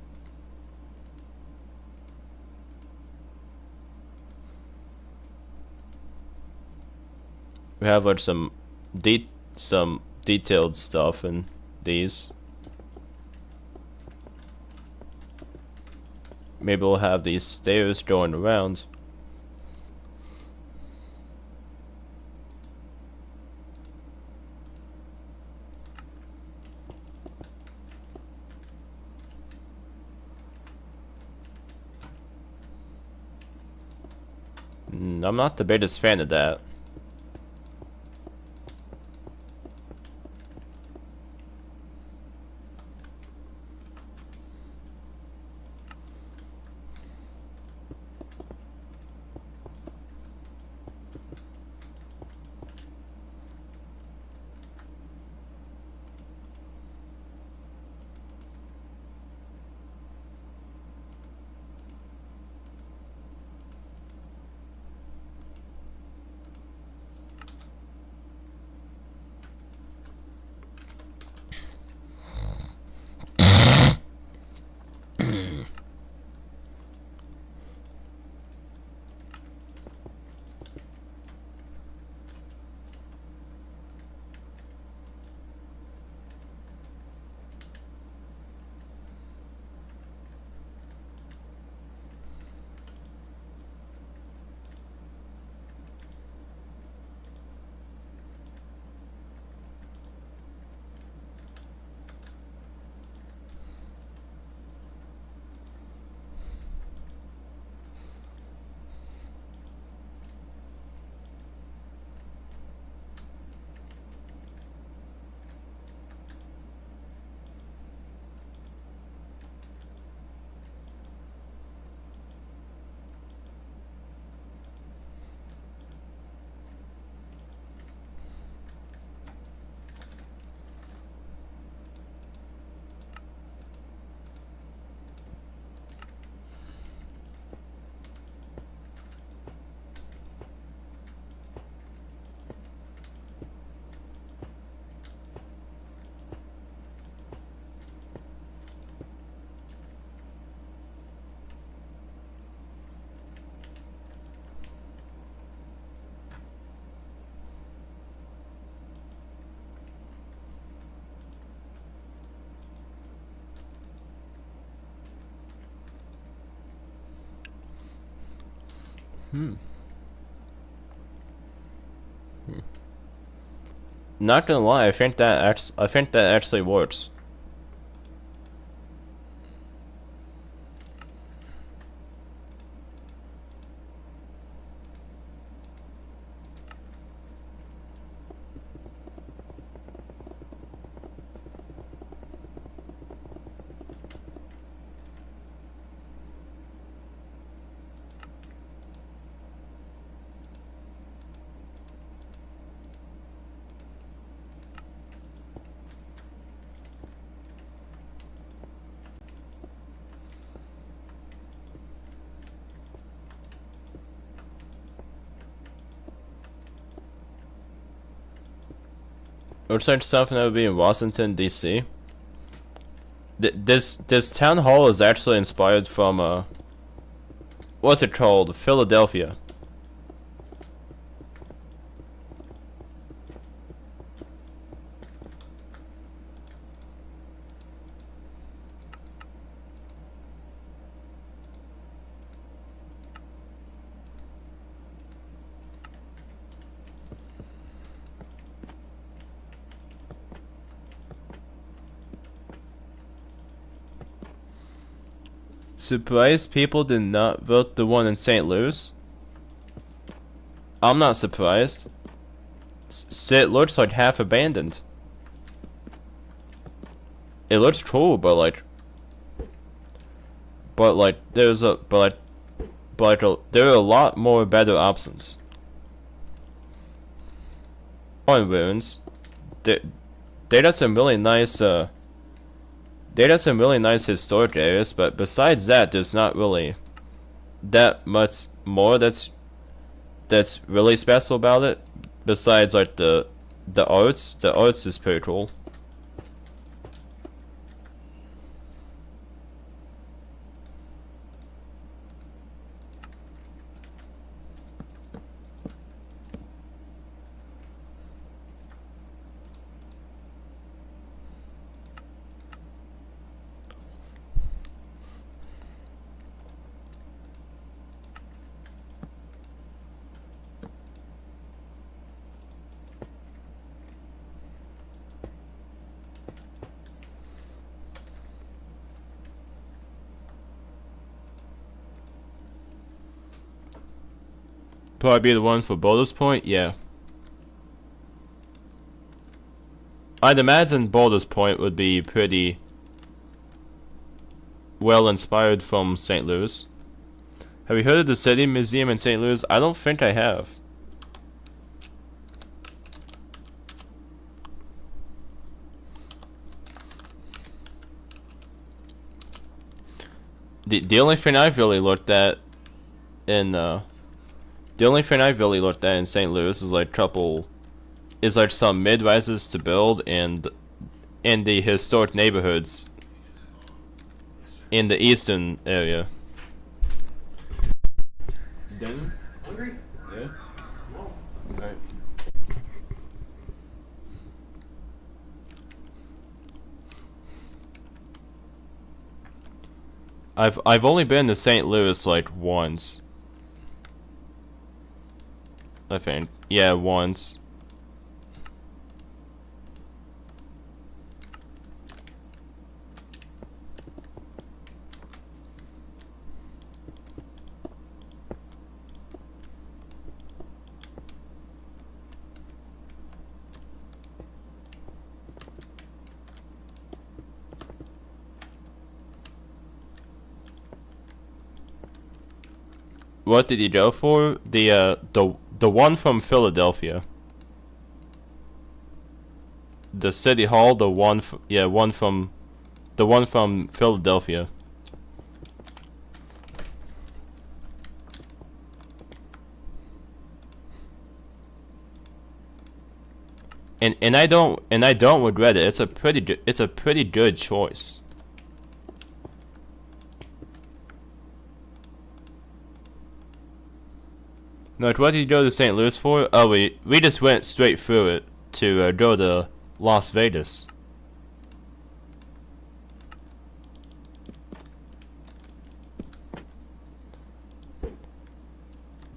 We have like some detailed stuff in these. maybe we'll have these stairs going around. I'm not the biggest fan of that. Not gonna lie, I think that actually works. Looks like something that would be in Washington, D.C. This town hall is actually inspired from what's it called? Philadelphia. Surprised people did not vote the one in St. Louis? I'm not surprised. It looks like half abandoned. It looks cool, but like there's a there are a lot more better options. On ruins, they got some really nice historic areas, but besides that, there's not really that much more that's really special about it. Besides like the arts is pretty cool. probably be the one for Boulder's Point. Yeah. I'd imagine Boulder's Point would be pretty well inspired from St. Louis. Have you heard of the City Museum in St. Louis? I don't think I have. The only thing I've really looked at in St. Louis is like some mid-rises to build and in the historic neighborhoods in the eastern area. Dinner? Hungry? Yeah. No. Alright. I've only been to St. Louis like once. I think. Yeah, once. What did you go for? The one from Philadelphia. The City Hall, the one from Philadelphia. And I don't regret it. It's a pretty good choice. Like, what did you go to St. Louis for? Oh, we just went straight through it to go to Las Vegas.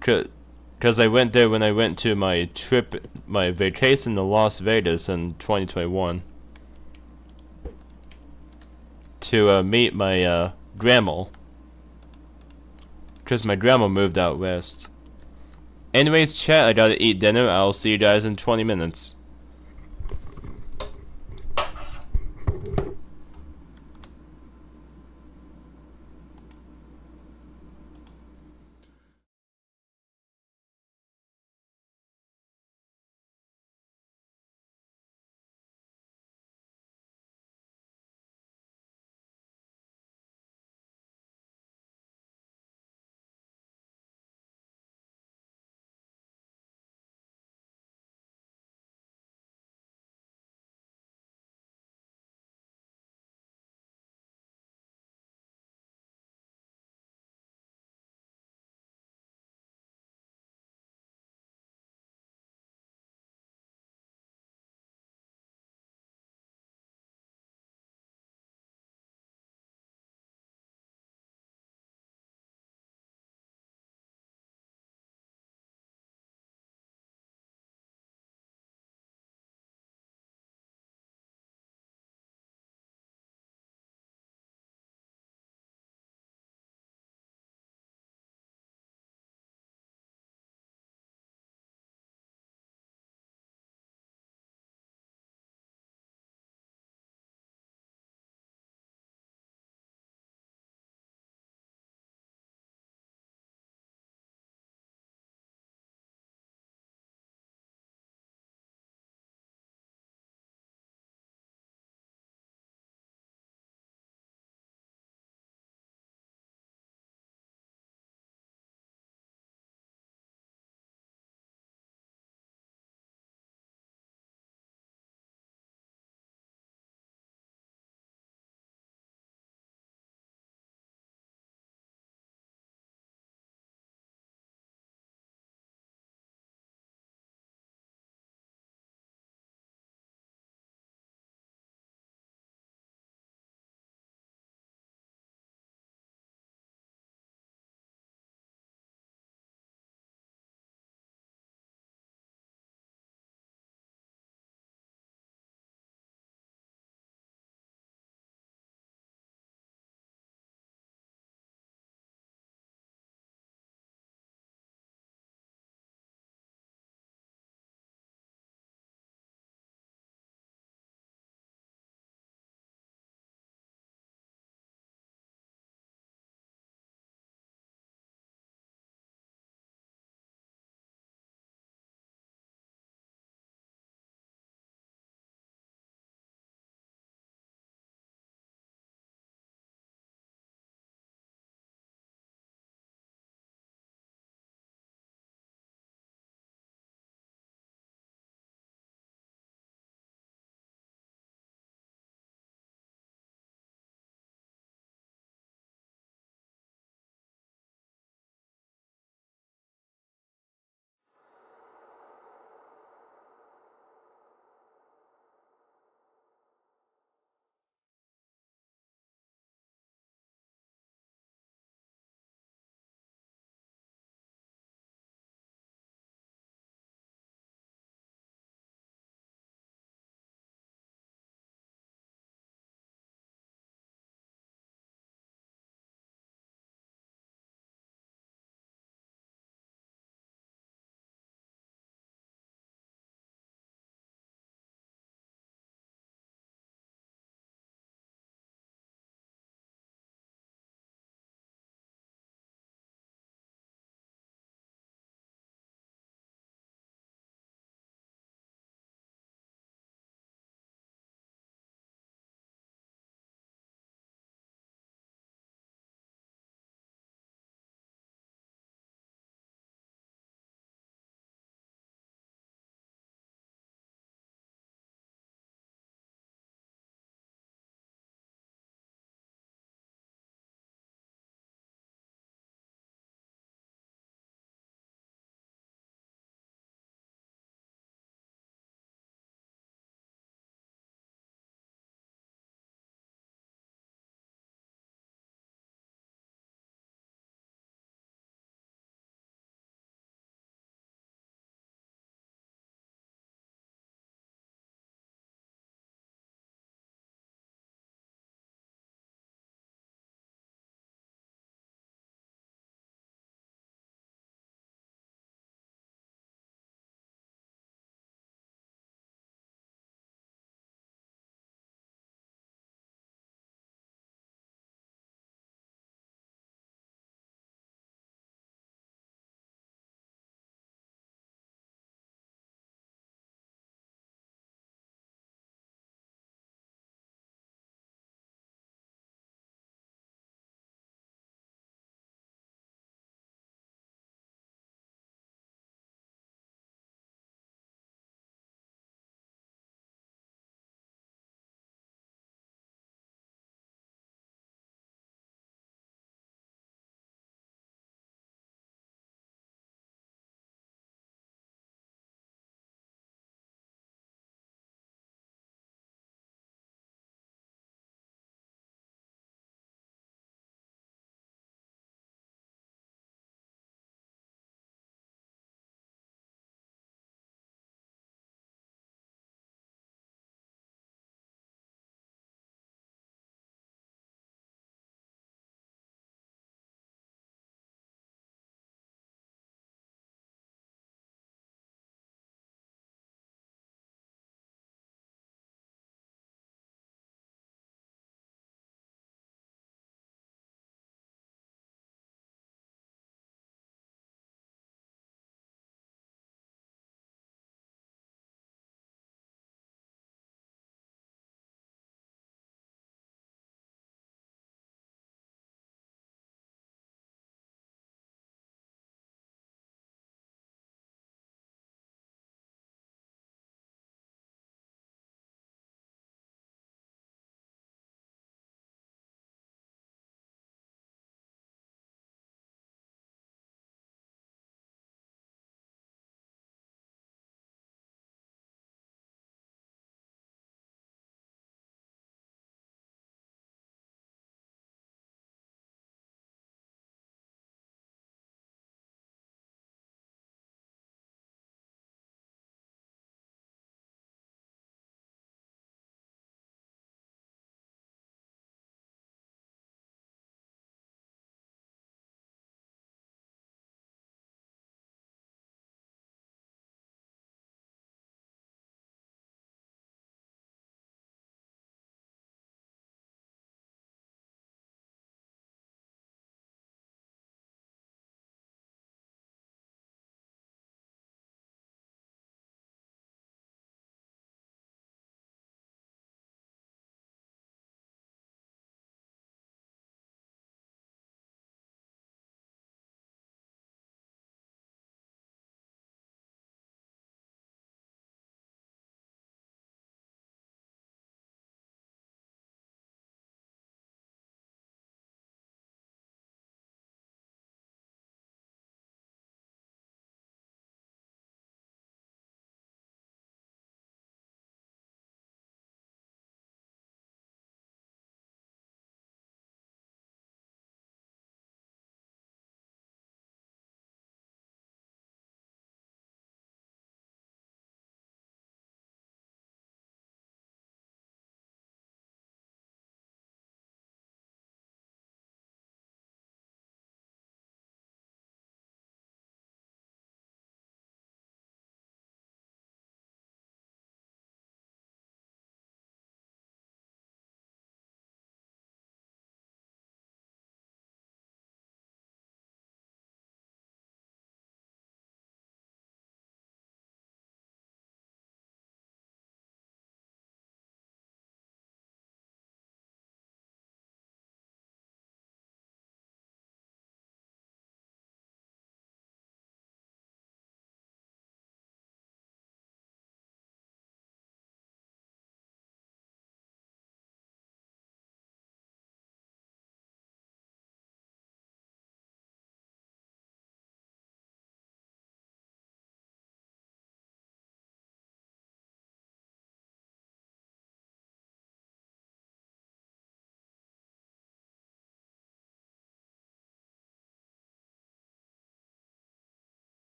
Cause I went there when I went to my vacation to Las Vegas in 2021 to meet my grandma. Cause my grandma moved out west. Anyways, chat, I gotta eat dinner. I'll see you guys in 20 minutes.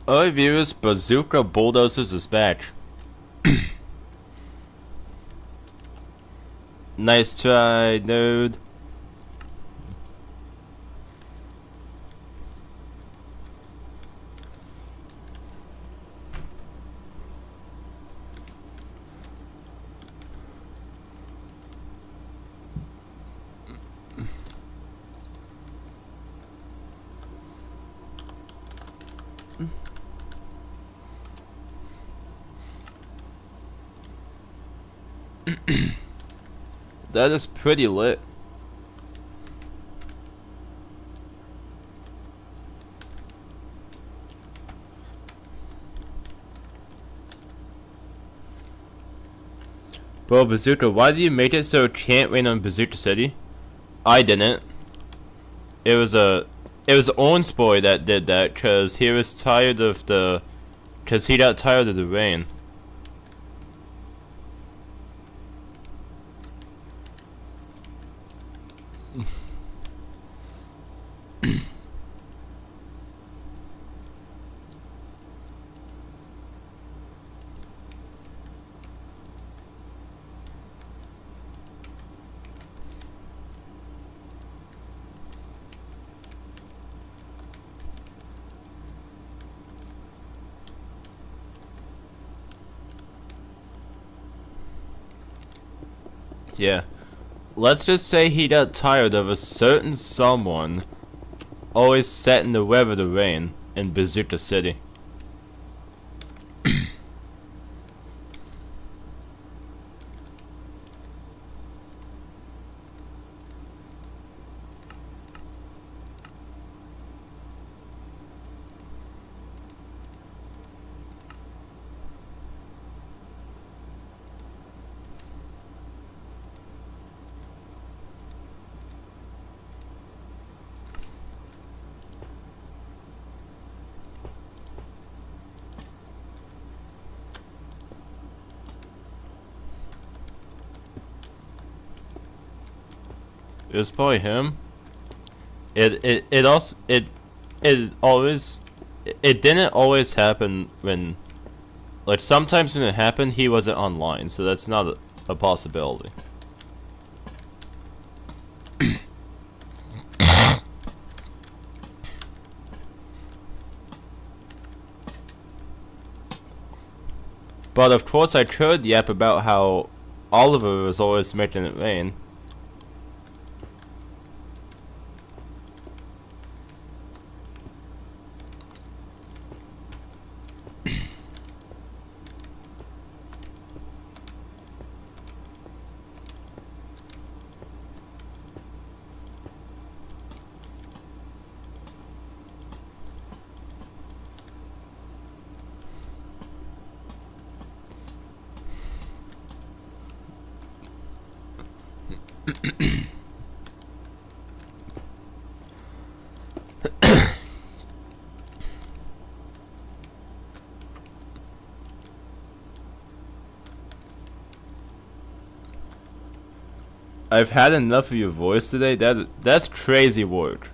Alright viewers, Bazooka Bulldozers is back. Nice try, dude. That is pretty lit. Bro, Bazooka, why did you make it so it can't rain on Bazooka City? I didn't. It was Orange Boy that did that, cause he was tired of the, cause he got tired of the rain. Yeah. Let's just say he got tired of a certain someone always setting the weather to rain in Bazooka City. It was probably him. It also it didn't always happen when, like, sometimes when it happened he wasn't online, so that's not a possibility. But of course I could yap about how Oliver was always making it rain. I've had enough of your voice today. That's crazy work.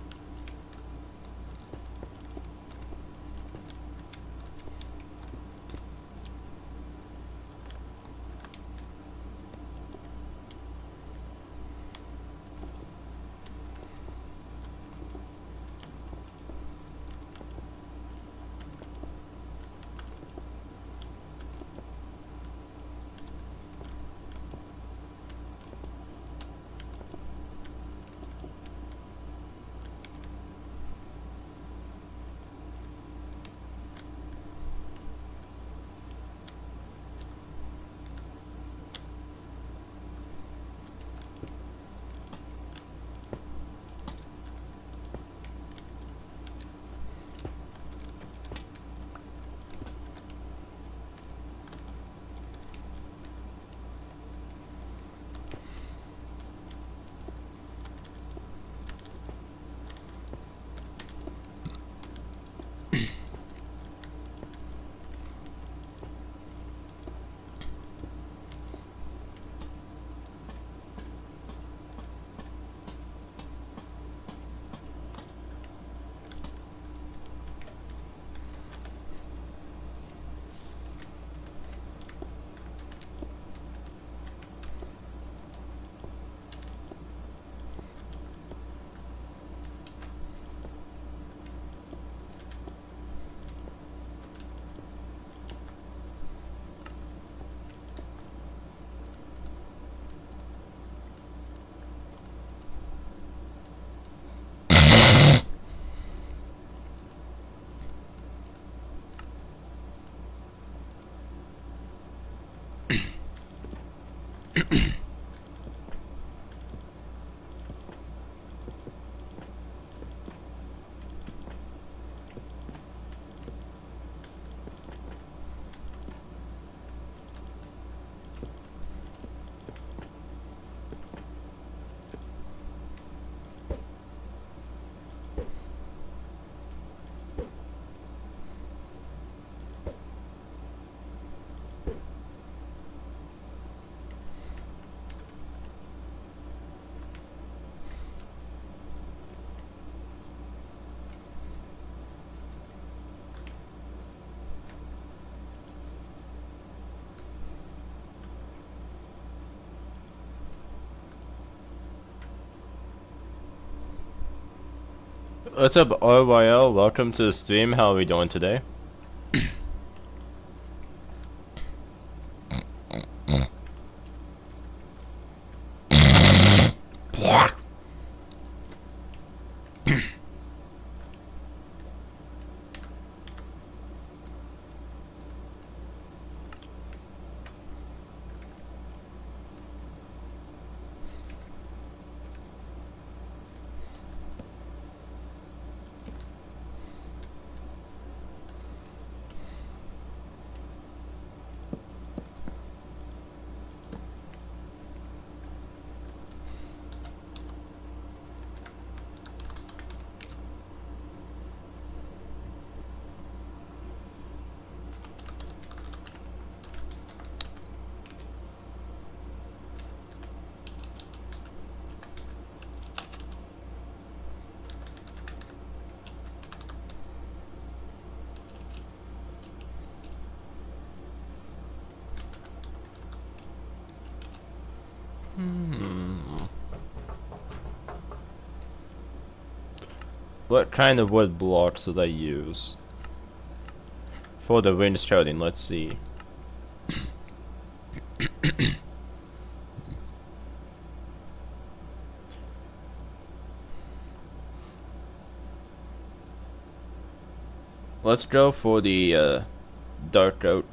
What's up, RYL? Welcome to the stream. How are we doing today? What kind of wood blocks did I use for the range scouting? Let's see. Let's go for the dark oak.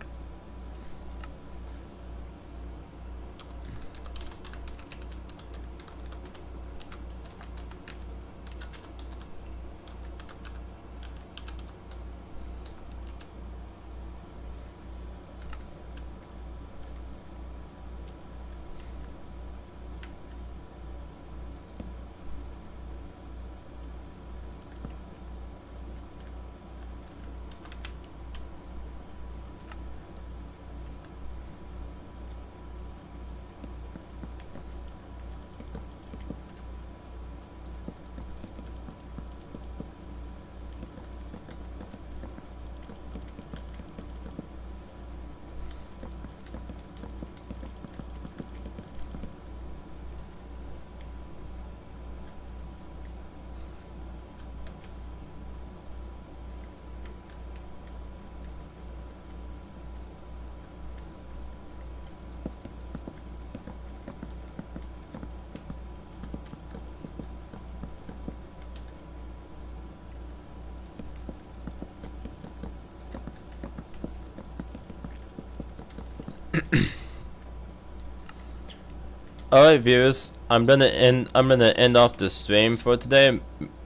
Alright viewers, I'm gonna end off the stream for today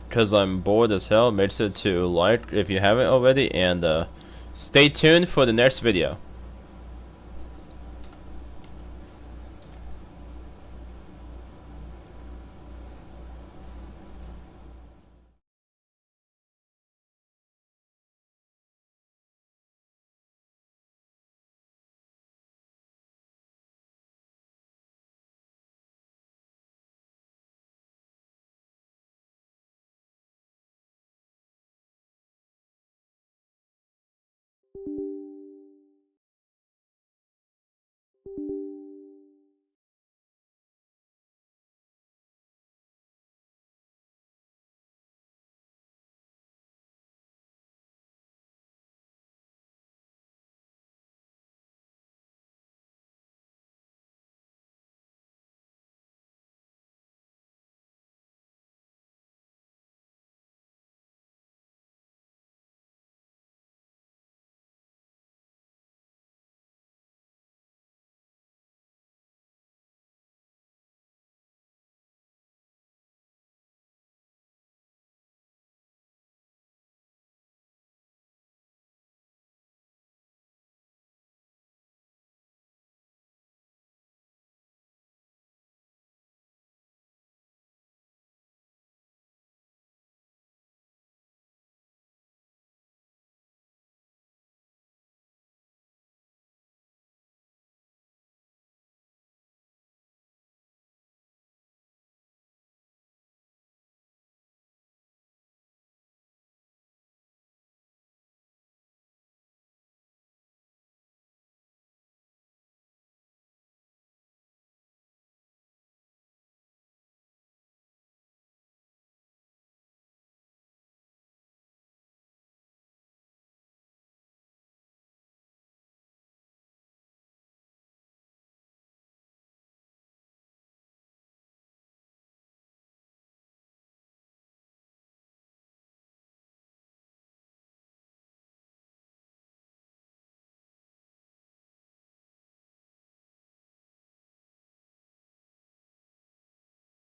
because I'm bored as hell. Make sure to like if you haven't already, and stay tuned for the next video.